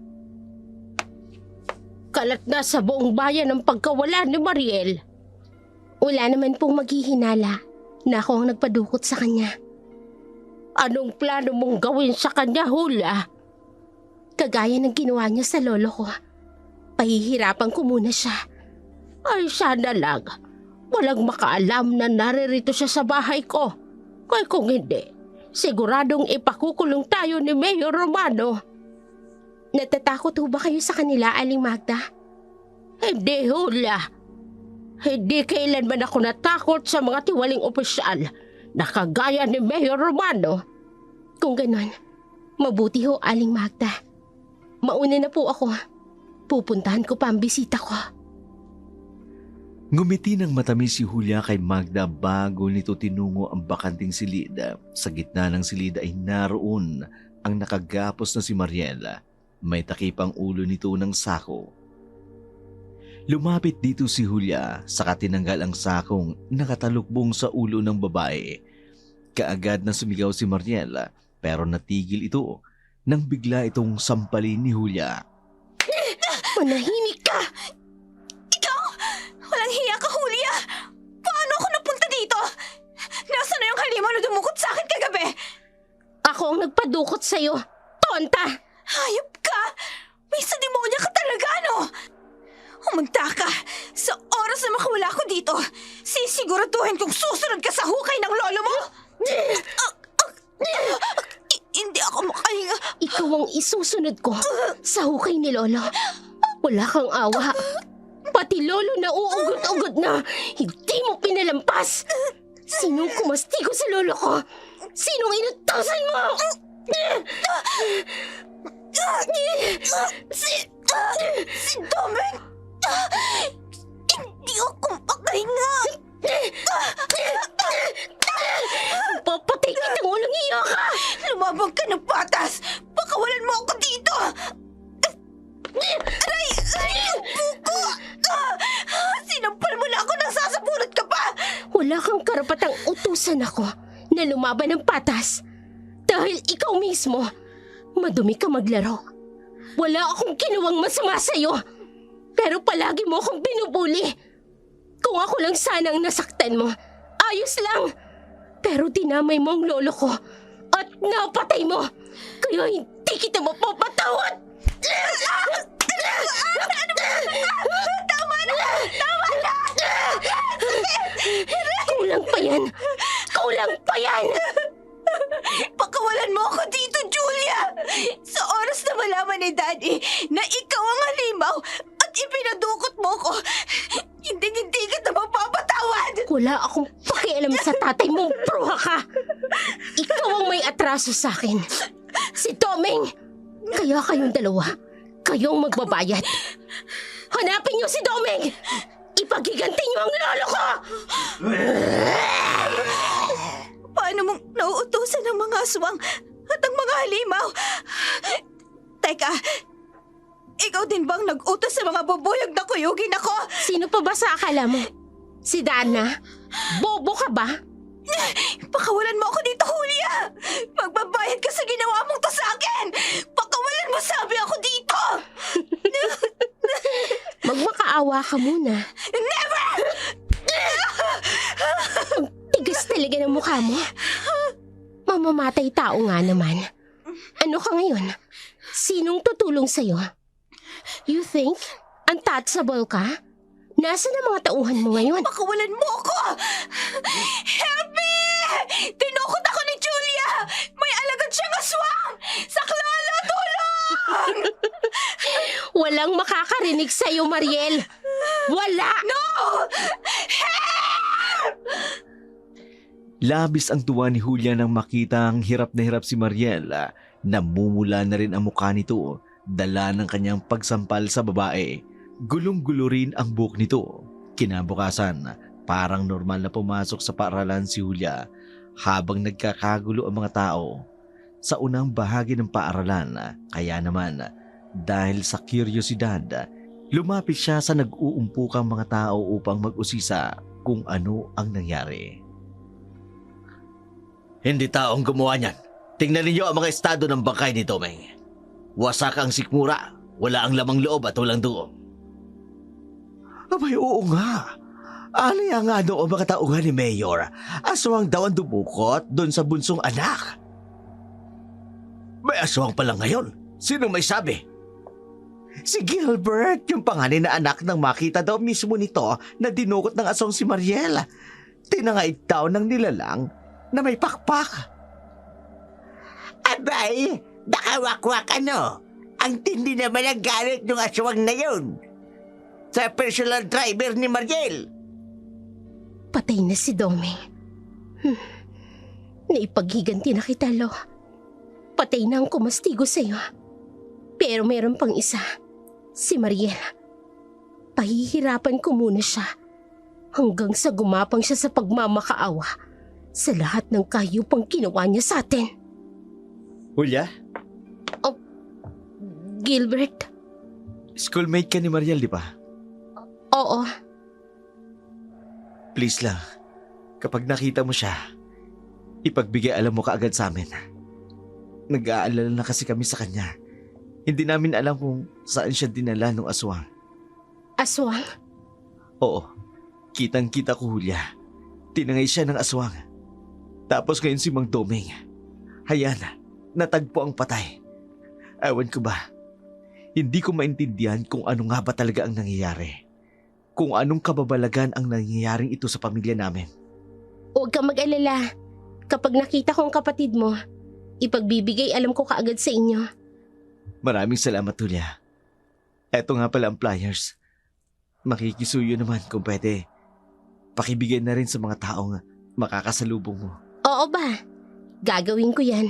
Kalat na sa buong bayan ang pagkawala ni Mariel. Wala naman pong maghihinala na ako ang nagpadukot sa kanya. Anong plano mong gawin sa kanya, Julia? Kagaya ng ginawa niya sa lolo ko. Pahihirapan ko muna siya. Ay, sana lang. Walang makaalam na naririto siya sa bahay ko. Kaya kung hindi, siguradong ipakukulong tayo ni Mayor Romano. Natatakot ho ba kayo sa kanila, Aling Magda? Hindi, Julia. Hindi kailanman ako natakot sa mga tiwaling opisyal na kagaya ni Mayor Romano. Kung ganon, mabuti ho, Aling Magda. Mauna na po ako. Pupuntahan ko pa ang bisita ko. Ngumiti ng matamis si Julia kay Magda bago nito tinungo ang bakanting silid. Sa gitna ng silid ay naroon ang nakagapos na si Mariela. May takip ang ulo nito ng sako. Lumapit dito si Julia saka tinanggal ang sakong nakatalukbong sa ulo ng babae. Kaagad na sumigaw si Mariela pero natigil ito nang bigla itong sampalin ni Julia. Manahimik ka! Ikaw! Walang hiya ka, Julia! Paano ako napunta dito? Nasaan na yung halimaw na dumukot sa akin kagabi? Ako ang nagpadukot sa'yo. Tonta! Hayop ka! May sa demonya ka talaga, no? Humunta ka! Sa oras na makawala ko dito, sisiguraduhin kong susunod ka sa hukay ng lolo mo! Hindi ako makahinga. Ikaw ang isusunod ko sa hukay ni Lolo. Wala kang awa. Pati Lolo na uugot-ugot na hindi mo pinalampas. Sinong kumastigo sa Lolo ko? Sinong inutosan mo? Si Domeng! Hindi ako makahinga! Papatay kitang walang iya ka! Lumabang ka ng patas! Pakawalan mo ako dito! Aray! Aray! Ang buko! Sinampal mo na ako nang sasabunot ka pa! Wala kang karapatang utusan ako na lumaban ng patas. Dahil ikaw mismo, madumi ka maglaro. Wala akong ginawang masama sa'yo. Pero palagi mo akong binubuli. Kung ako lang sana ang nasaktan mo, ayos lang. Pero dinamay mo ang lolo ko at napatay mo. Kaya hindi kita mapapatawad. Tama na! Tama na! Kulang pa yan. Kulang pa yan. Pakawalan mo ako dito, Julia! Wala akong pakialam sa tatay mong bruha ka. Ikaw ang may atraso sa akin. Si Domeng. Kaya kayong dalawa, kayong magbabayad. Hanapin niyo si Domeng. Ipagiganti niyo ang lolo ko. Paano mong nauutusan ang mga aswang at ang mga halimaw? Teka, ikaw din bang nag-utos sa mga bubuyog na kuyugin ako? Sino pa ba sa akala mo? Si Dana? Bobo ka ba? Pakawalan mo ako dito, Julia! Magbabayad ka sa ginawa mong to sa akin! Pakawalan mo, sabi ako dito! Magmakaawa ka muna. Never! Tigas talaga ng mukha mo. Mamamatay tao nga naman. Ano ka ngayon? Sinong tutulong sa'yo? You think untouchable ka? Nasaan ang mga tauhan mo ngayon? Pakawalan mo ako! Help me! Tinukot ako ni Julia! May alagad siyang aswang! Saklolo, tulong! Walang makakarinig sa'yo, Mariel. Wala! No! Labis ang tuwa ni Julia nang makita ang hirap na hirap si Mariel. Namumula na rin ang mukha nito, dala ng kanyang pagsampal sa babae. Gulong-gulo rin ang buhok nito. Kinabukasan, parang normal na pumasok sa paaralan si Julia habang nagkakagulo ang mga tao. Sa unang bahagi ng paaralan, kaya naman dahil sa kuryosidad, lumapit siya sa nag-uumpukang mga tao upang mag-usisa kung ano ang nangyari. Hindi taong gumawa niyan. Tingnan ninyo ang mga estado ng bangkay ni Domeng. Wasak ang sikmura, wala ang lamang loob at walang dugo. Abay, oo nga. Alaya nga doon mga tauhan ni Mayor. Aswang daw ang dumukot doon sa bunsong anak. May aswang pa lang ngayon. Sino may sabi? Si Gilbert, yung panganay na anak ng makita daw mismo nito na dinukot ng aswang si Mariel. Tinangay daw ng nilalang na may pakpak. Abay, nakawakwak ano? Ang tindi naman ang galit ng aswang na yun. Sa personal driver ni Mariel. Patay na si Domeng. Naipaghiganti na kita, Lo. Patay na ang kumastigo sa'yo. Pero meron pang isa. Si Mariel. Pahihirapan ko muna siya. Hanggang sa gumapang siya sa pagmamakaawa sa lahat ng kahiyupang ginawa niya sa atin. Julia, Gilbert? schoolmate ka ni Mariel, di ba? Oo. Please lang, kapag nakita mo siya, ipagbigay alam mo kaagad sa amin. Nag-aalala na kasi kami sa kanya. Hindi namin alam kung saan siya dinala ng aswang. Aswang? Oo, kitang-kita ko, Julia. Tinangay siya ng aswang. Tapos ngayon si Mang Domeng. Hayan, natagpo ang patay. Ewan ko ba, hindi ko maintindihan kung ano nga ba talaga ang nangyayari. Kung anong kababalagan ang nangyayaring ito sa pamilya namin. Huwag kang mag-alala. Kapag nakita ko ang kapatid mo, ipagbibigay alam ko kaagad sa inyo. Maraming salamat, Julia. Eto nga pala ang flyers. Makikisuyo naman kung pwede. Pakibigay na rin sa mga taong makakasalubong mo. Oo ba? Gagawin ko yan.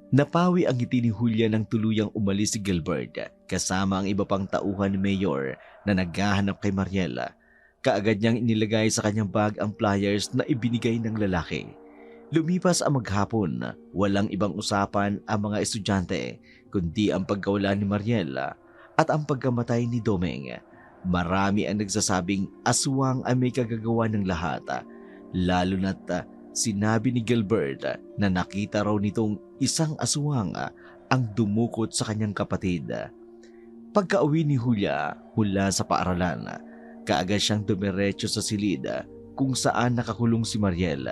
Napawi ang ngiti ni Julia nang tuluyang umalis si Gilbert kasama ang iba pang tauhan ni Mayor na naghahanap kay Mariela. Kaagad niyang inilagay sa kanyang bag ang flyers na ibinigay ng lalaki. Lumipas ang maghapon, walang ibang usapan ang mga estudyante kundi ang pagkawala ni Mariela at ang pagkamatay ni Domeng. Marami ang nagsasabing aswang ay may kagagawa ng lahat, lalo na't sinabi ni Gilbert na nakita raw nitong isang aswang ang dumukot sa kanyang kapatid. Pagka-uwi ni Julia mula sa paaralan, kaagad siyang dumiretso sa silid kung saan nakakulong si Mariel.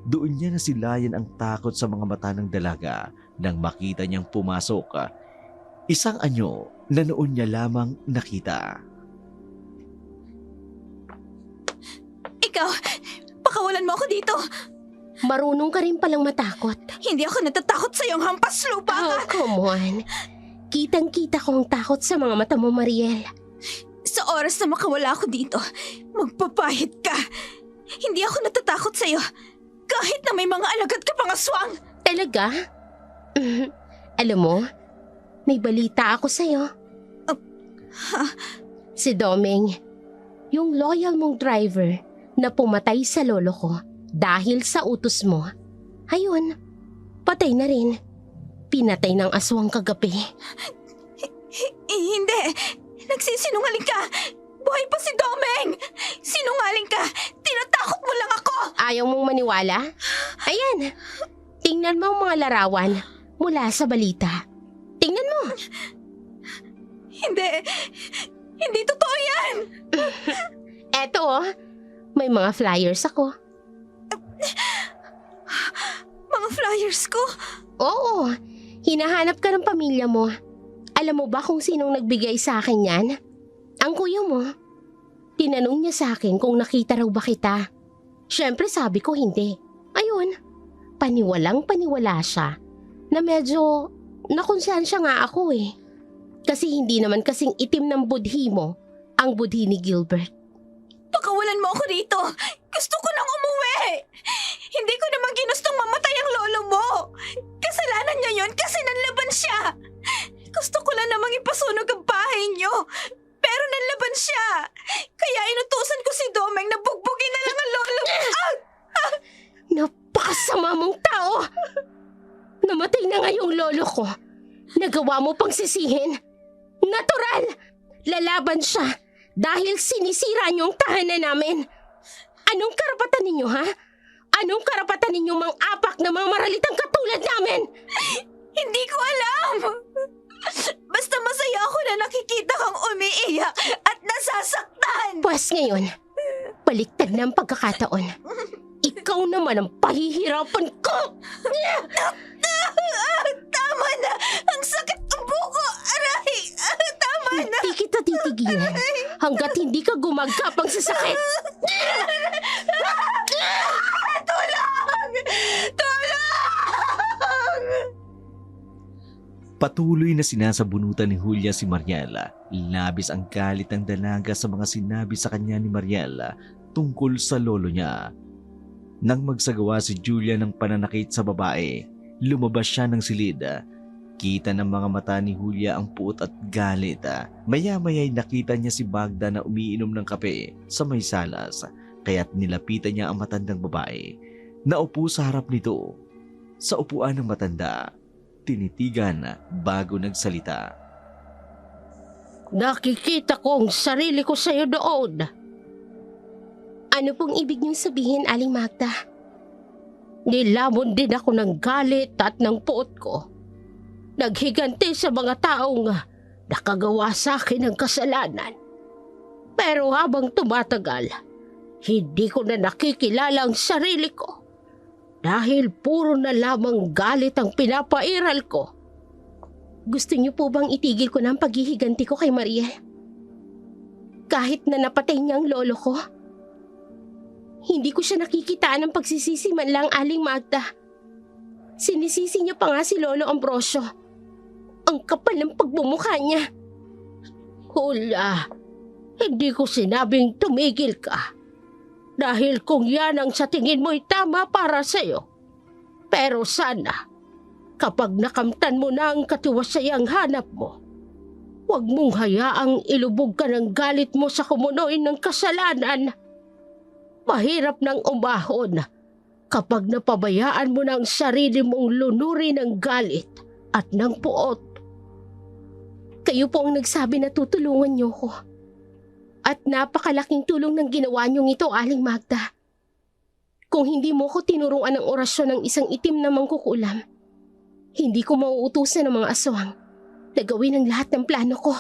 Doon niya nasilayan ang takot sa mga mata ng dalaga nang makita niyang pumasok. Isang anyo na noon niya lamang nakita. Ikaw, pakawalan mo ako dito. Marunong ka rin palang matakot. Hindi ako natatakot sa iyong hampas lupa ka. Oh, come on. Kitang-kita ko ang takot sa mga mata mo, Mariel. Sa oras na makawala ako dito, magpapahit ka. Hindi ako natatakot sa'yo. Kahit na may mga alagad ka pang aswang. Talaga? Alam mo, may balita ako sa'yo. Si Domeng, yung loyal mong driver na pumatay sa lolo ko dahil sa utos mo, ayun, patay na rin. Pinatay ng aswang kagabi. Hindi. Nagsisinungaling ka. Buhay pa si Domeng. Sinungaling ka. Tinatakot mo lang ako. Ayaw mong maniwala? Ayan, tingnan mo ang mga larawan mula sa balita. Tingnan mo. Hindi. Hindi totoo yan. Eto oh, may mga flyers ako. Mga flyers ko. Oo, hinahanap ka ng pamilya mo. Alam mo ba kung sinong nagbigay sa akin yan? Ang kuya mo. Tinanong niya sa akin kung nakita raw ba kita. Siyempre sabi ko hindi. Ayun, paniwalang-paniwala siya na medyo nakonsyensya nga ako eh. Kasi hindi naman kasing itim ng budhi mo ang budhi ni Gilbert. Pakawalan mo ako dito. Gusto ko nang umuwi. Hindi ko naman ginustong mamatay ang lolo mo. Kasalanan niya yon kasi nanlaban siya. Gusto ko lang namang ipasunog ang bahay niyo. Pero nanlaban siya. Kaya inutusan ko si Domeng na bugbugin na lang ang lolo mo. Napakasama mong tao! Namatay na nga yung lolo ko. Nagawa mo pang sisihin. Natural! Lalaban siya dahil sinisira niyo ang tahanan namin. Anong karapatan ninyo, ha? Anong karapatan ninyo mang-apak na mga maralitang katulad namin? Hindi ko alam. Basta masaya ako na nakikita kang umiiyak at nasasaktan. Pwes ngayon, baliktad na ang pagkakataon. Ikaw naman ang pahihirapan ko! Tama na! Ang sakit ng buko! Aray! Tama na! Hindi kita titigilan hanggat hindi ka gumagapang sa sakit. Tulong! Tulong! Patuloy na sinasabunutan ni Julia si Mariela. Labis ang galit ng dalaga sa mga sinabi sa kanya ni Mariela tungkol sa lolo niya. Nang magsagawa si Julia ng pananakit sa babae, lumabas siya ng silid. Kita ng mga mata ni Julia ang puot at galit. Maya-maya'y nakita niya si Magda na umiinom ng kape sa may salas, kaya't nilapitan niya ang matandang babae. Naupo sa harap nito. Sa upuan ng matanda, tinitigan bago nagsalita. Nakikita ko ang sarili ko sa'yo doon. Ano pong ibig niyong sabihin, Aling Magda? Nilamon din ako ng galit at ng puot ko. Naghiganti sa mga taong nakagawa sa akin ng kasalanan. Pero habang tumatagal, hindi ko na nakikilala ang sarili ko. Dahil puro na lamang galit ang pinapairal ko. Gusto niyo po bang itigil ko na ang paghihiganti ko kay Maria? Kahit na napatay niya ang lolo ko? Hindi ko siya nakikitaan ng pagsisisi man lang, Aling Magda. Sinisisi niya pa nga si Lolo Ambrosio. Ang kapal ng pagbumukha niya. Hula, hindi ko sinabing tumigil ka. Dahil kung yan ang sa tingin mo'y tama para sa'yo. Pero sana, kapag nakamtan mo na ang katiwasayang hanap mo, huwag mong hayaang ilubog ka ng galit mo sa kumunoy ng kasalanan. Mahirap nang umahon kapag napabayaan mo ng sarili mong lunurin ng galit at ng puot. Kayo po ang nagsabi na tutulungan niyo ko. At napakalaking tulong ng ginawa niyong ito, Aling Magda. Kung hindi mo ko tinuruan ng orasyon ng isang itim na mangkukulam, hindi ko mauutusan ng mga aswang na gawin ang lahat ng plano ko.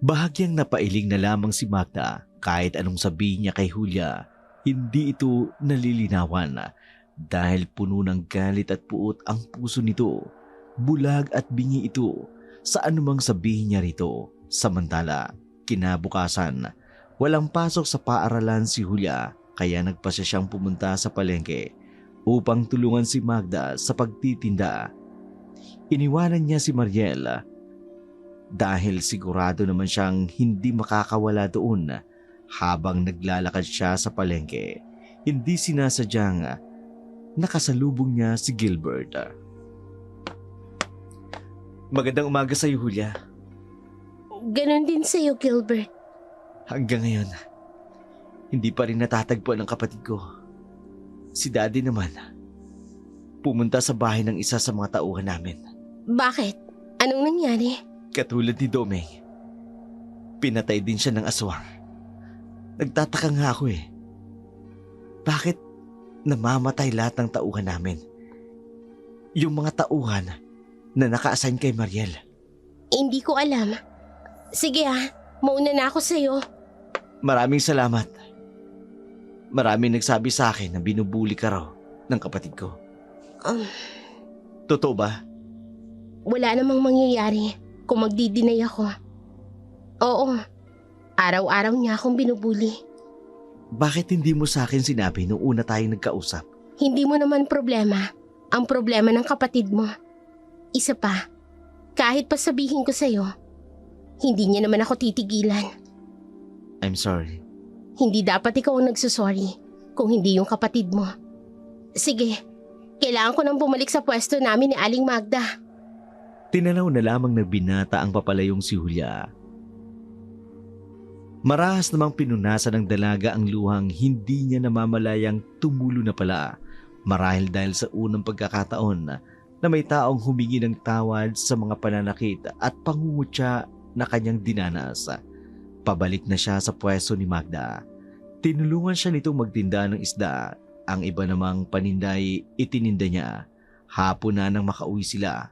Bahagyang napailing na lamang si Magda. Kahit anong sabihin niya kay Julia, hindi ito nalilinawan dahil puno ng galit at puot ang puso nito. Bulag at bingi ito sa anumang sabihin niya rito. Samantala, kinabukasan, walang pasok sa paaralan si Julia kaya nagpasya siyang pumunta sa palengke upang tulungan si Magda sa pagtitinda. Iniwanan niya si Mariel dahil sigurado naman siyang hindi makakawala doon Habang naglalakad siya sa palengke, hindi sinasadyang nakasalubong niya si Gilbert. Magandang umaga sa iyo, Julia. Ganon din sa'yo, Gilbert. Hanggang ngayon, hindi pa rin natatagpuan ang kapatid ko. Si Daddy naman, pumunta sa bahay ng isa sa mga tauhan namin. Bakit? Anong nangyari? Katulad ni Domeng, pinatay din siya ng aswang. Nagtataka nga ako eh. Bakit namamatay lahat ng tauhan namin? Yung mga tauhan na naka-assign kay Mariel. Hindi ko alam. Sige mauna na ako sa'yo. Maraming salamat. Maraming nagsabi sa akin na binubuli ka raw ng kapatid ko. Totoo ba? Wala namang mangyayari kung magdi-deny ako. Oo, araw-araw niya akong binubuli. Bakit hindi mo sa akin sinabi nung una tayong nagkausap? Hindi mo naman problema. Ang problema ng kapatid mo. Isa pa, kahit pa sabihin ko sa'yo, hindi niya naman ako titigilan. I'm sorry. Hindi dapat ikaw ang nagsusorry kung hindi yung kapatid mo. Sige, kailangan ko nang bumalik sa pwesto namin ni Aling Magda. Tinanaw na lamang na binata ang papalayong si Julia. Marahas namang pinunasan ng dalaga ang luhang hindi niya namamalayang tumulo na pala. Marahil dahil sa unang pagkakataon na may taong humingi ng tawad sa mga pananakit at pangungutya na kanyang dinanas. Pabalik na siya sa pwesto ni Magda. Tinulungan siya nitong magtinda ng isda. Ang iba namang paninday itininda niya. Hapon na nang makauwi sila.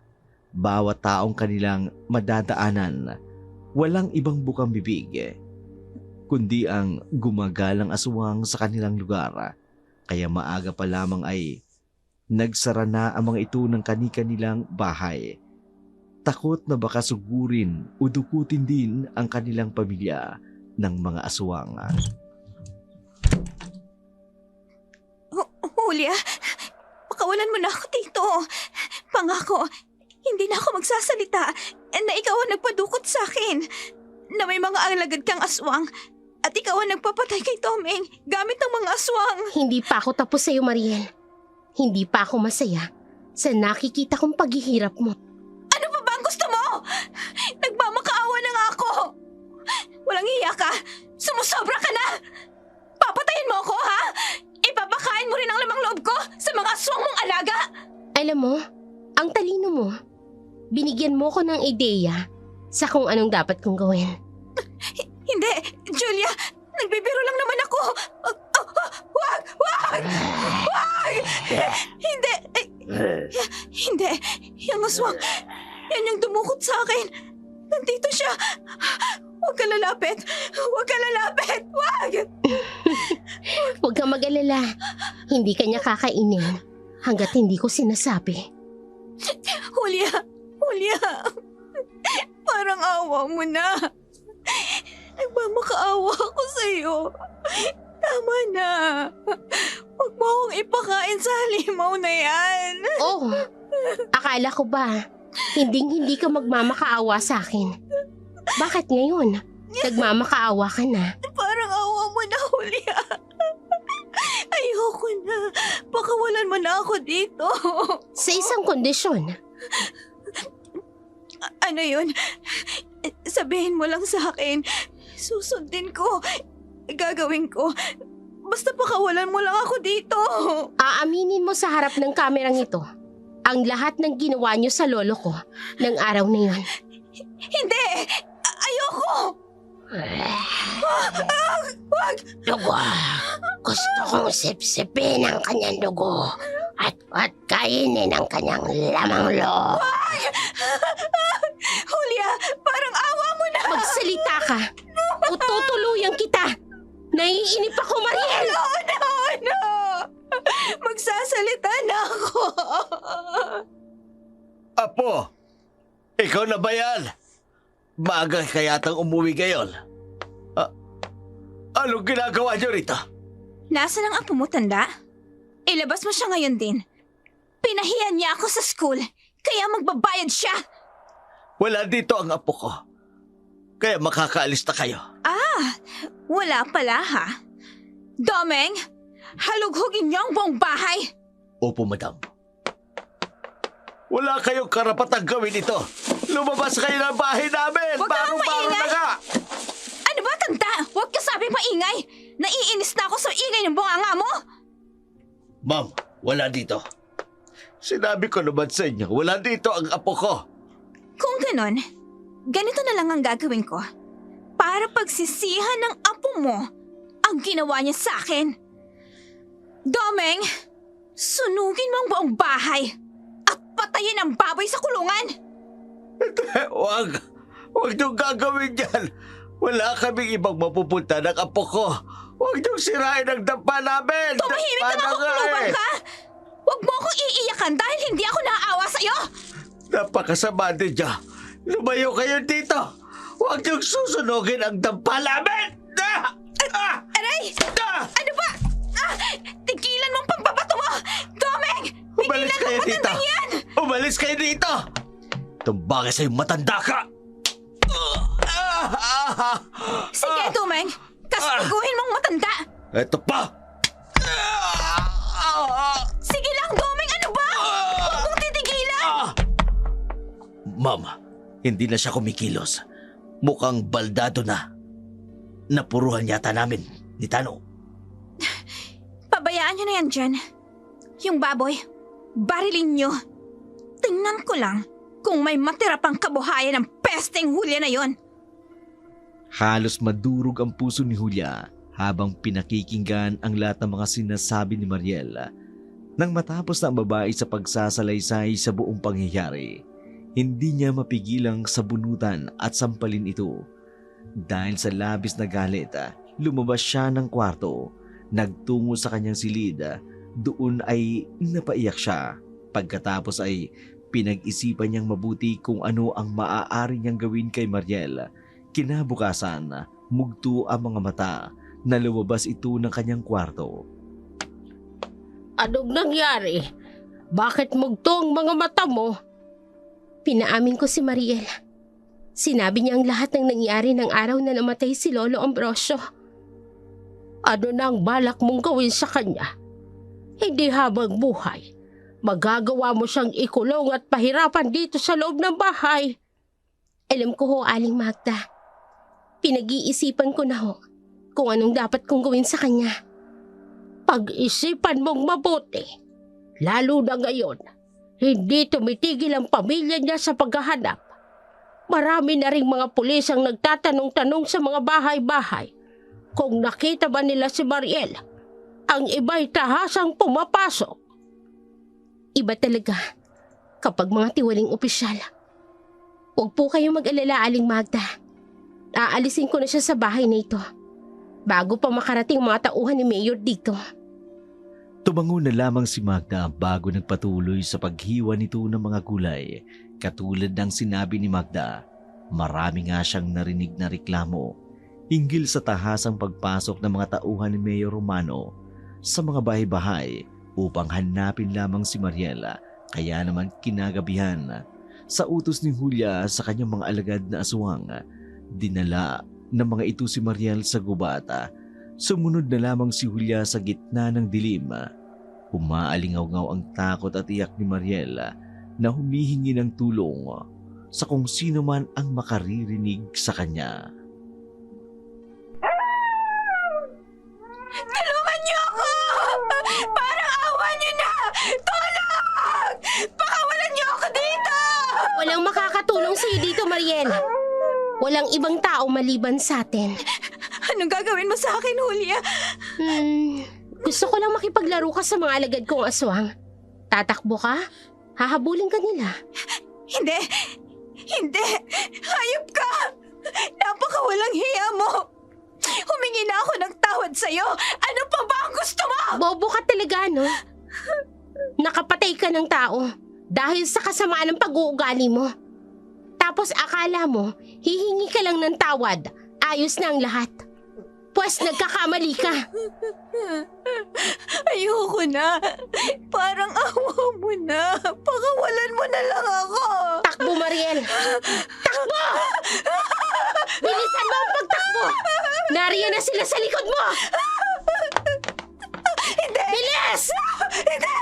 Bawat taong kanilang madadaanan, walang ibang bukang bibig, kundi ang gumagalang aswang sa kanilang lugar. Kaya maaga pa lamang ay nagsara na ang mga ito ng kani-kanilang bahay. Takot na baka sugurin o dukutin din ang kanilang pamilya ng mga aswang. Julia, pakawalan mo na ako dito. Pangako, hindi na ako magsasalita na ikaw ang nagpadukot sa akin. Na may mga alagad kang aswang at ikaw ang nagpapatay kay Domeng gamit ang mga aswang. Hindi pa ako tapos sa'yo, Mariel. Hindi pa ako masaya sa nakikita kong paghihirap mo. Ano pa ba ang gusto mo? Nagmamakaawa na nga ako. Walang hiya ka. Sumusobra ka na. Papatayin mo ako, ha? Ipapakain mo rin ang lamang loob ko sa mga aswang mong alaga. Alam mo, ang talino mo. Binigyan mo ko ng ideya sa kung anong dapat kong gawin. Hindi, Julia. Nagbibiro lang naman ako. Wag! Wag! Wag! Hindi! Hindi. Yung aswang. Yan yung dumukot sa akin. Nandito siya. Huwag ka lalapit. Huwag ka lalapit. Wag! Huwag kang mag-alala. Hindi kanya kakainin hanggat hindi ko sinasabi. Julia! Julia! Parang awa mo na. Nagmamakaawa ako sa'yo. Tama na. Huwag mo akong ipakain sa halimaw na yan. Oh, akala ko ba hindi ka magmamakaawa sa akin? Bakit ngayon? Nagmamakaawa ka na. Parang awa mo na, Julia. Ayoko na. Pakawalan mo na ako dito. Sa isang kondisyon. Ano yun? Sabihin mo lang sa akin. Susundin ko. Gagawin ko. Basta pakawalan mo lang ako dito. Aaminin mo sa harap ng kamerang ito ang lahat ng ginawa niyo sa lolo ko ng araw na yun. Hindi! Ayoko! Wag! Dugo. Gusto kong sipsipin ang kanyang dugo at kainin ang kanyang lamang loob. Julia, parang awa mo na! Magsalita ka o tutuluyan kita. Naiinip ako, Mariel! No! Magsasalita na ako. Apo, ikaw na ba yan? Maaga kayatang umuwi ngayon. Anong ginagawa niyo rito? Nasaan ang apo mo, tanda? Ilabas mo siya ngayon din. Pinahiyan niya ako sa school, kaya magbabayad siya. Wala dito ang apo ko. Kaya makakaalis na kayo. Wala pala ha? Domeng, halughugin niyo ang buong bahay. Opo, madam. Wala kayong karapatang gawin ito. Lumabas kayo ng bahay namin! Huwag ka nang Baro-baro na maingay! nga! Ano ba, tanda? Huwag ka sabing maingay. Naiinis na ako sa ingay ng bunganga mo. Ma'am, wala dito. Sinabi ko naman sa inyo, wala dito ang apo ko. Kung ganon, ganito na lang ang gagawin ko. Para pagsisihan ng apo mo ang ginawa niya sa akin. Domeng, sunugin mo ang buong bahay at patayin ang baboy sa kulungan. Huwag niyong gagawin yan. Wala kaming ibang mapupunta ng apo ko. Huwag niyong sirain ang dampa namin. Tumahimik ka nga kung kulubang ka! Huwag mo akong iiyakan dahil hindi ako naaawa sa'yo! Napakasama din niya. Lumayo kayo dito. Huwag niyong susunugin ang dampa namin. Aray! Ano ba? Tigilan mo ang pambabato mo! Domeng! Umalis Tigilan mo kayo dito. matandang yan! Umalis kayo dito. Tumbagay sa'yo matanda ka. Sige, Domeng! Kastiguhin mong matanda! Ito pa. Sige lang, Domeng! Ano ba? Huwag mong titigilan! Ma'am, hindi na siya kumikilos. Mukhang baldado na. Napuruhan yata namin ni Tano. Pabayaan niyo na yan dyan. Yung baboy, barilin niyo. Tingnan ko lang kung may matira pang kabuhayan ng pesteng Hulya na yon. Halos madurog ang puso ni Julia habang pinakikinggan ang lahat ng mga sinasabi ni Mariel. Nang matapos na ang babae sa pagsasalaysay sa buong pangyayari, hindi niya mapigilang sabunutan at sampalin ito. Dahil sa labis na galit, lumabas siya ng kwarto, nagtungo sa kanyang silid. Doon ay napaiyak siya. Pagkatapos ay pinag-isipan niyang mabuti kung ano ang maaari niyang gawin kay Mariel. Kinabukasan, mugto ang mga mata na lumabas ito ng kanyang kwarto. Anong nangyari? Bakit mugto ang mga mata mo? Pinaamin ko si Mariel. Sinabi niya ang lahat ng nangyari ng araw na namatay si Lolo Ambrosio. Ano na ang balak mong gawin sa kanya? Hindi habang buhay. Magagawa mo siyang ikulong at pahirapan dito sa loob ng bahay. Alam ko ho, Aling Magda. Pinag-iisipan ko na ho kung anong dapat kong gawin sa kanya. Pag-isipan mong mabuti. Lalo na ngayon, hindi tumitigil ang pamilya niya sa paghahanap. Marami na ring mga pulis ang nagtatanong-tanong sa mga bahay-bahay kung nakita ba nila si Mariel. Ang iba'y tahasang pumapasok. Iba talaga kapag mga tiwaling opisyal. Huwag po kayong mag-alala, Aling Magda. Aalisin ko na siya sa bahay na ito bago pa makarating mga tauhan ni Mayor dito. Tumango na lamang si Magda bago nagpatuloy sa paghiwa nito ng mga gulay. Katulad ng sinabi ni Magda, marami nga siyang narinig na reklamo hinggil sa tahasang pagpasok ng mga tauhan ni Mayor Romano sa mga bahay-bahay upang hanapin lamang si Mariela. Kaya naman kinagabihan, sa utos ni Julia sa kanyang mga alagad na aswang, dinala ng mga ito si Mariel sa gubata. Sumunod na lamang si Julia sa gitna ng dilim. Umaalingaw-ngaw ang takot at iyak ni Mariel na humihingi ng tulong sa kung sino man ang makaririnig sa kanya. Tulungan niyo ako! Parang awa niyo na! Tulong! Pakawalan niyo ako dito! Walang makakatulong sa'yo dito, Mariel. Walang ibang tao maliban sa atin. Anong gagawin mo sa akin, Julia? Gusto ko lang makipaglaro ka sa mga alagad kong aswang. Tatakbo ka? Hahabulin ka nila. Hindi! Hindi! Hayop ka! Napakawalang hiya mo! Humingi na ako ng tawad sa'yo! Ano pa ba ang gusto mo? Bobo ka talaga, no? Nakapatay ka ng tao dahil sa kasamaan ng pag-uugali mo. Tapos akala mo, hihingi ka lang ng tawad. Ayos na ang lahat. Pues nagkakamali ka. Ayoko na. Parang awa mo na. Pakawalan mo na lang ako. Takbo, Mariel. Takbo! Bilisan mo ang pagtakbo. Nariyan na sila sa likod mo! Hindi! Bilis! Hindi!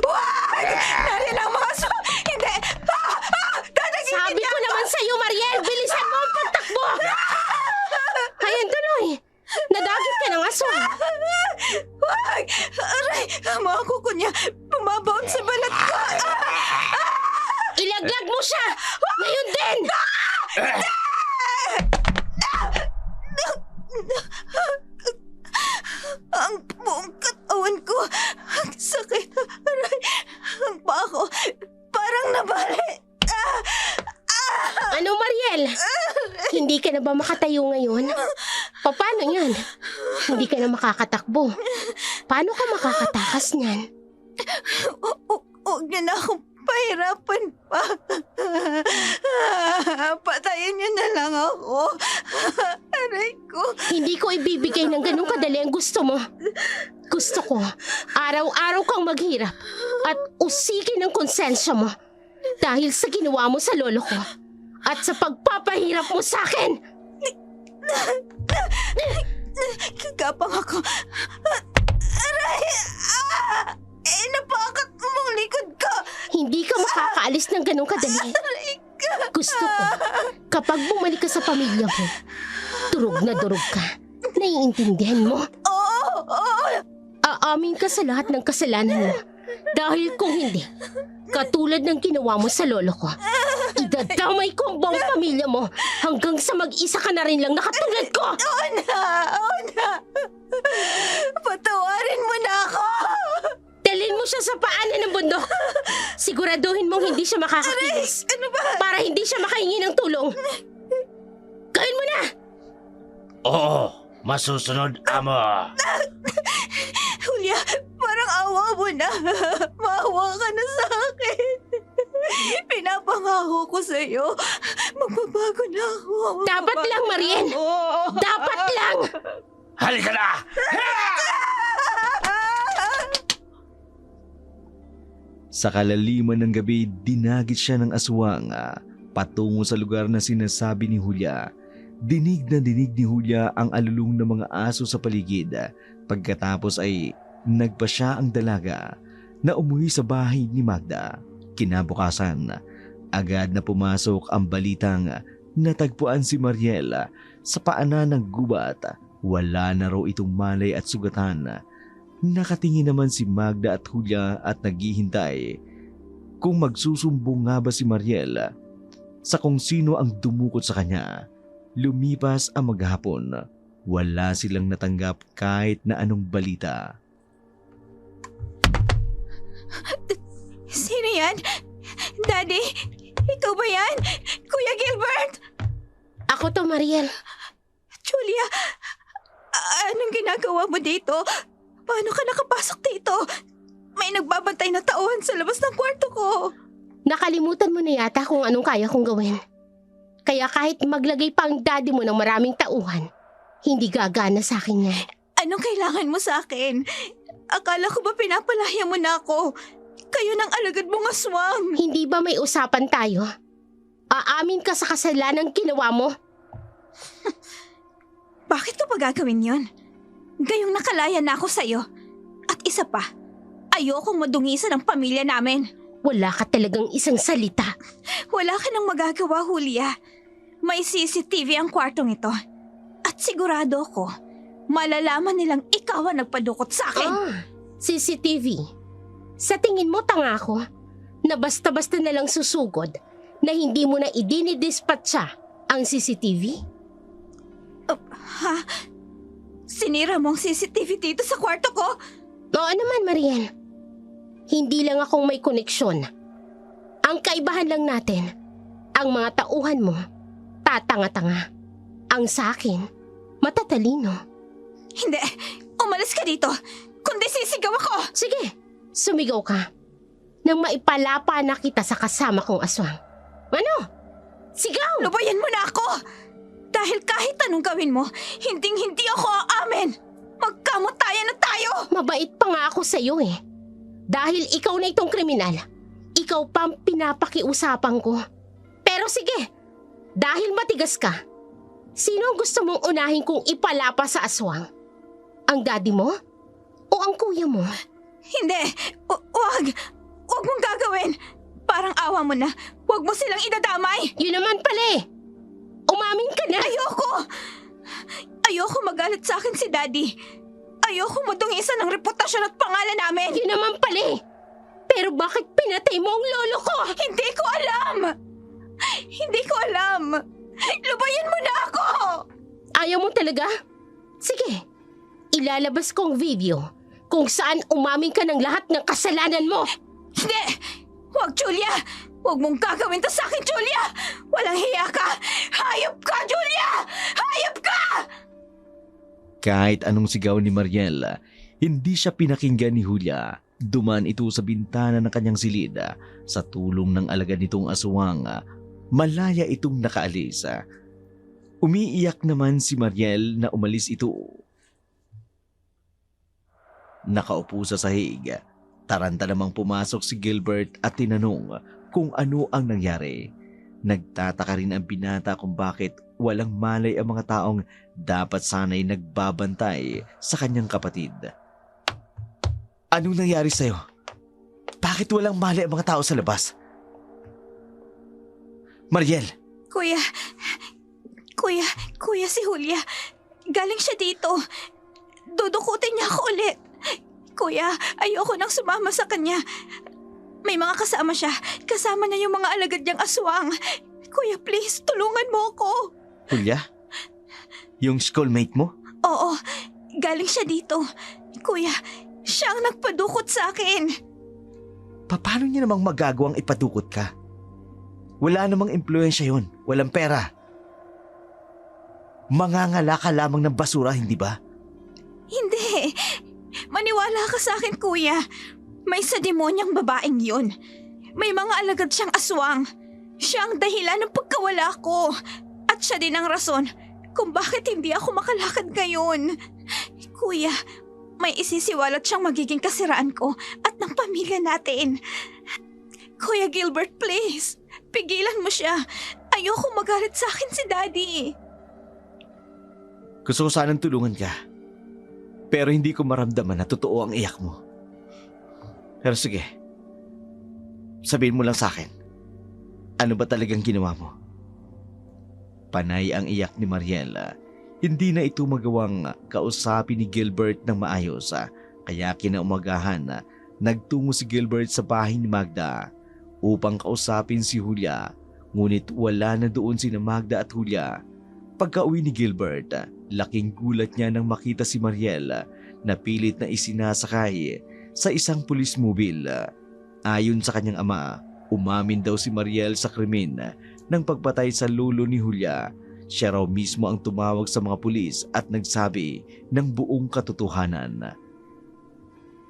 Wag! Nariyan ang mga aswang! Hindi! Tatagitin Sabi niya ko ako! naman sa'yo, Mariel, bilisan mo ang pagtakbo! Ayan, tuloy! Nadagit ka ng aswang! Wag! Aray! Ang mga kuko niya bumabaon sa balat ko! Ilaglag mo siya! Ngayon din! Ang buong katawan ko! Ang sakit! Aray! Ang paa ko parang nabali! Ano, Mariel? Hindi ka na ba makatayo ngayon? Paano yan? Hindi ka na makakatakbo. Paano ka makakatakas niyan? Huwag niyo na akong pahirapan pa. Patayin niyo na lang ako. Aray ko. Hindi ko ibibigay ng ganun kadali ang gusto mo. Gusto ko, araw-araw kang maghirap at usikin ang konsensya mo dahil sa ginawa mo sa lolo ko at sa pagpapahirap mo sa akin. Kagapang ako. Aray! Napakat mong likod ko. Hindi ka makakaalis ng ganun kadali. Gusto ko, kapag bumalik ka sa pamilya mo, durog na durog ka. Naiintindihan mo? Oo! Aamin ka sa lahat ng kasalanan mo. Dahil kung hindi, katulad ng ginawa mo sa lolo ko, idadamay ko ang buong pamilya mo hanggang sa mag-isa ka na rin lang nakatulad ko! Oo na! Patawarin mo na ako! Dalhin mo siya sa paanan ng bundok. Siguraduhin mong hindi siya makakakilos. Ano ba? Para hindi siya makahingi ng tulong. Gawin mo na! Oo, masusunod, amo. Julia, parang awa mo na. Maawa ka na sa akin. Pinapangako ko sa'yo. Magbabago na ako. Dapat lang, Mariel. Dapat lang! Halika na! Sa kalaliman ng gabi, dinagit siya ng aswang patungo sa lugar na sinasabi ni Julia. Dinig na dinig ni Julia ang alulong ng mga aso sa paligid. Pagkatapos ay nagpa siya ang dalaga na umuwi sa bahay ni Magda. Kinabukasan, agad na pumasok ang balitang natagpuan si Mariel sa paanan ng gubat. Wala na raw itong malay at sugatan. Nakatingin naman si Magda at Julia at naghihintay kung magsusumbong nga ba si Mariel sa kung sino ang dumukot sa kanya. Lumipas ang maghapon. Wala silang natanggap kahit na anong balita. Sino yan? Daddy? Ikaw ba yan? Kuya Gilbert? Ako to, Mariel. Julia? Anong ginagawa mo dito? Paano ka nakapasok dito? May nagbabantay na tauhan sa labas ng kwarto ko. Nakalimutan mo na yata kung anong kaya kong gawin. Kaya kahit maglagay pa ang daddy mo ng maraming tauhan, hindi gagana sa akin yan. Anong kailangan mo sa akin? Akala ko ba pinapalaya mo na ako? Kayo ng alagad mong aswang. Hindi ba may usapan tayo? Aamin ka sa kasalanan ginawa mo? Bakit ko pa gagawin yon? Gayong nakalaya na ako sa'yo. At isa pa, ayokong madungisan ang pamilya namin. Wala ka talagang isang salita. Wala ka nang magagawa, Julia. May CCTV ang kwartong ito. At sigurado ako, malalaman nilang ikaw ang nagpadukot sa akin. CCTV. Sa tingin mo tanga ako na basta-basta na lang susugod na hindi mo na idinidispatcha ang CCTV? Ha? Sinira mo ang CCTV dito sa kwarto ko? Oo naman, Mariel. Hindi lang akong may koneksyon. Ang kaibahan lang natin, ang mga tauhan mo, tatanga-tanga. Ang sa akin, matatalino. Hindi. Umalis ka dito. Kundi sisigaw ako. Sige, sumigaw ka. Nang maipalapa na kita sa kasama kong aswang. Ano? Sigaw! Lubayan mo na ako. Dahil kahit anong gawin mo, hinding-hindi ako aamin. Magkamatayan na tayo. Mabait pa nga ako sa'yo eh. Dahil ikaw na itong kriminal, ikaw pa ang pinapakiusapan ko. Pero sige, dahil matigas ka, Sino ang gusto mong unahin kung ipalapa sa aswang? Ang daddy mo? O ang kuya mo? Hindi! Wag! Wag mong gagawin! Parang awa mo na. Wag mo silang idadamay! Yun naman pala eh. Umamin ka na. Ayoko! Ayoko magalit sa akin si Daddy. Ayoko madungisan ng reputasyon at pangalan namin! Yun naman pala eh. Pero bakit pinatay mo ang lolo ko? Hindi ko alam! Hindi ko alam! Lubayan mo na ako! Ayaw mo talaga? Sige. Ilalabas ko ang video kung saan umamin ka ng lahat ng kasalanan mo. Hindi! Huwag, Julia! Huwag mong gagawin to sa akin, Julia! Walang hiya ka! Hayop ka, Julia! Hayop ka! Kahit anong sigaw ni Mariel, hindi siya pinakinggan ni Julia. Duman ito sa bintana ng kanyang silid. Sa tulong ng alagad nitong aswang, malaya itong nakaalis. Umiiyak naman si Mariel na umalis ito. Nakaupo sa sahig, taranta namang pumasok si Gilbert at tinanong kung ano ang nangyari. Nagtataka rin ang binata kung bakit walang malay ang mga taong dapat sana'y nagbabantay sa kanyang kapatid. Anong nangyari sa'yo? Bakit walang mali ang mga tao sa labas? Mariel, Kuya si Julia. Galing siya dito. Dudukutin niya ako ulit. Kuya, ayoko nang sumama sa kanya. May mga kasama siya. Kasama niya yung mga alagad niyang aswang. Kuya, please, tulungan mo ako. Julia? Yung schoolmate mo? Oo, galing siya dito. Kuya, siya ang nagpadukot sa akin. Paano niya namang magagawang ipadukot ka? Wala namang impluensya yun. Walang pera. Mangangala ka lamang ng basura, hindi ba? Hindi. Maniwala ka sa akin, kuya. May sa demonyang babaeng yun. May mga alagad siyang aswang. Siya ang dahilan ng pagkawala ko. At siya din ang rason kung bakit hindi ako makalakad ngayon. Kuya, may isisiwalat siyang magiging kasiraan ko at ng pamilya natin. Kuya Gilbert, please. Pigilan mo siya. Ayoko magalit sa akin si Daddy. Gusto ko sanang tulungan ka. Pero hindi ko maramdaman na totoo ang iyak mo. Pero sige. Sabihin mo lang sa akin. Ano ba talagang ginawa mo? Panay ang iyak ni Mariela. Hindi na ito magawang kausapin ni Gilbert ng maayos. Kaya kinaumagahan, nagtungo si Gilbert sa bahay ni Magda upang kausapin si Julia. Ngunit wala na doon sina Magda at Julia. Pagka-uwi ni Gilbert, laking gulat niya nang makita si Mariel na pilit na isinasakay sa isang pulis mobil. Ayon sa kanyang ama, umamin daw si Mariel sa krimen ng pagpatay sa lolo ni Julia. Siya raw mismo ang tumawag sa mga pulis at nagsabi ng buong katotohanan.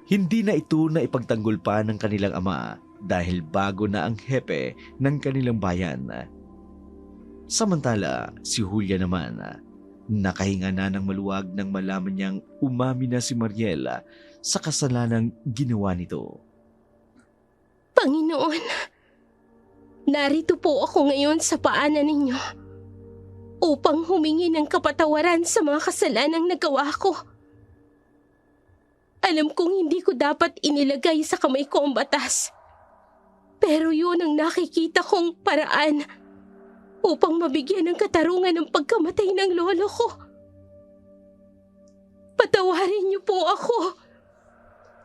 Hindi na ito na ipagtanggol pa ng kanilang ama dahil bago na ang hepe ng kanilang bayan. Samantala, si Julia naman, nakahinga na ng maluwag nang malaman niyang umamin na si Mariela sa kasalanang ginawa nito. Panginoon, narito po ako ngayon sa paanan ninyo upang humingi ng kapatawaran sa mga kasalanang nagawa ko. Alam kong hindi ko dapat inilagay sa kamay ko ang batas. Pero yun ang nakikita kong paraan upang mabigyan ng katarungan ng pagkamatay ng lolo ko. Patawarin niyo po ako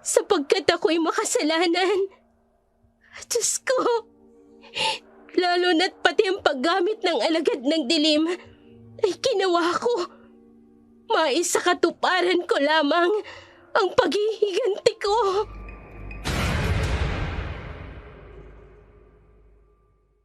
sapagkat ako'y makasalanan. Diyos ko, lalo na't pati ang paggamit ng alagad ng dilim ay ginawa ko. Mais sa katuparan ko lamang ang paghihiganti ko.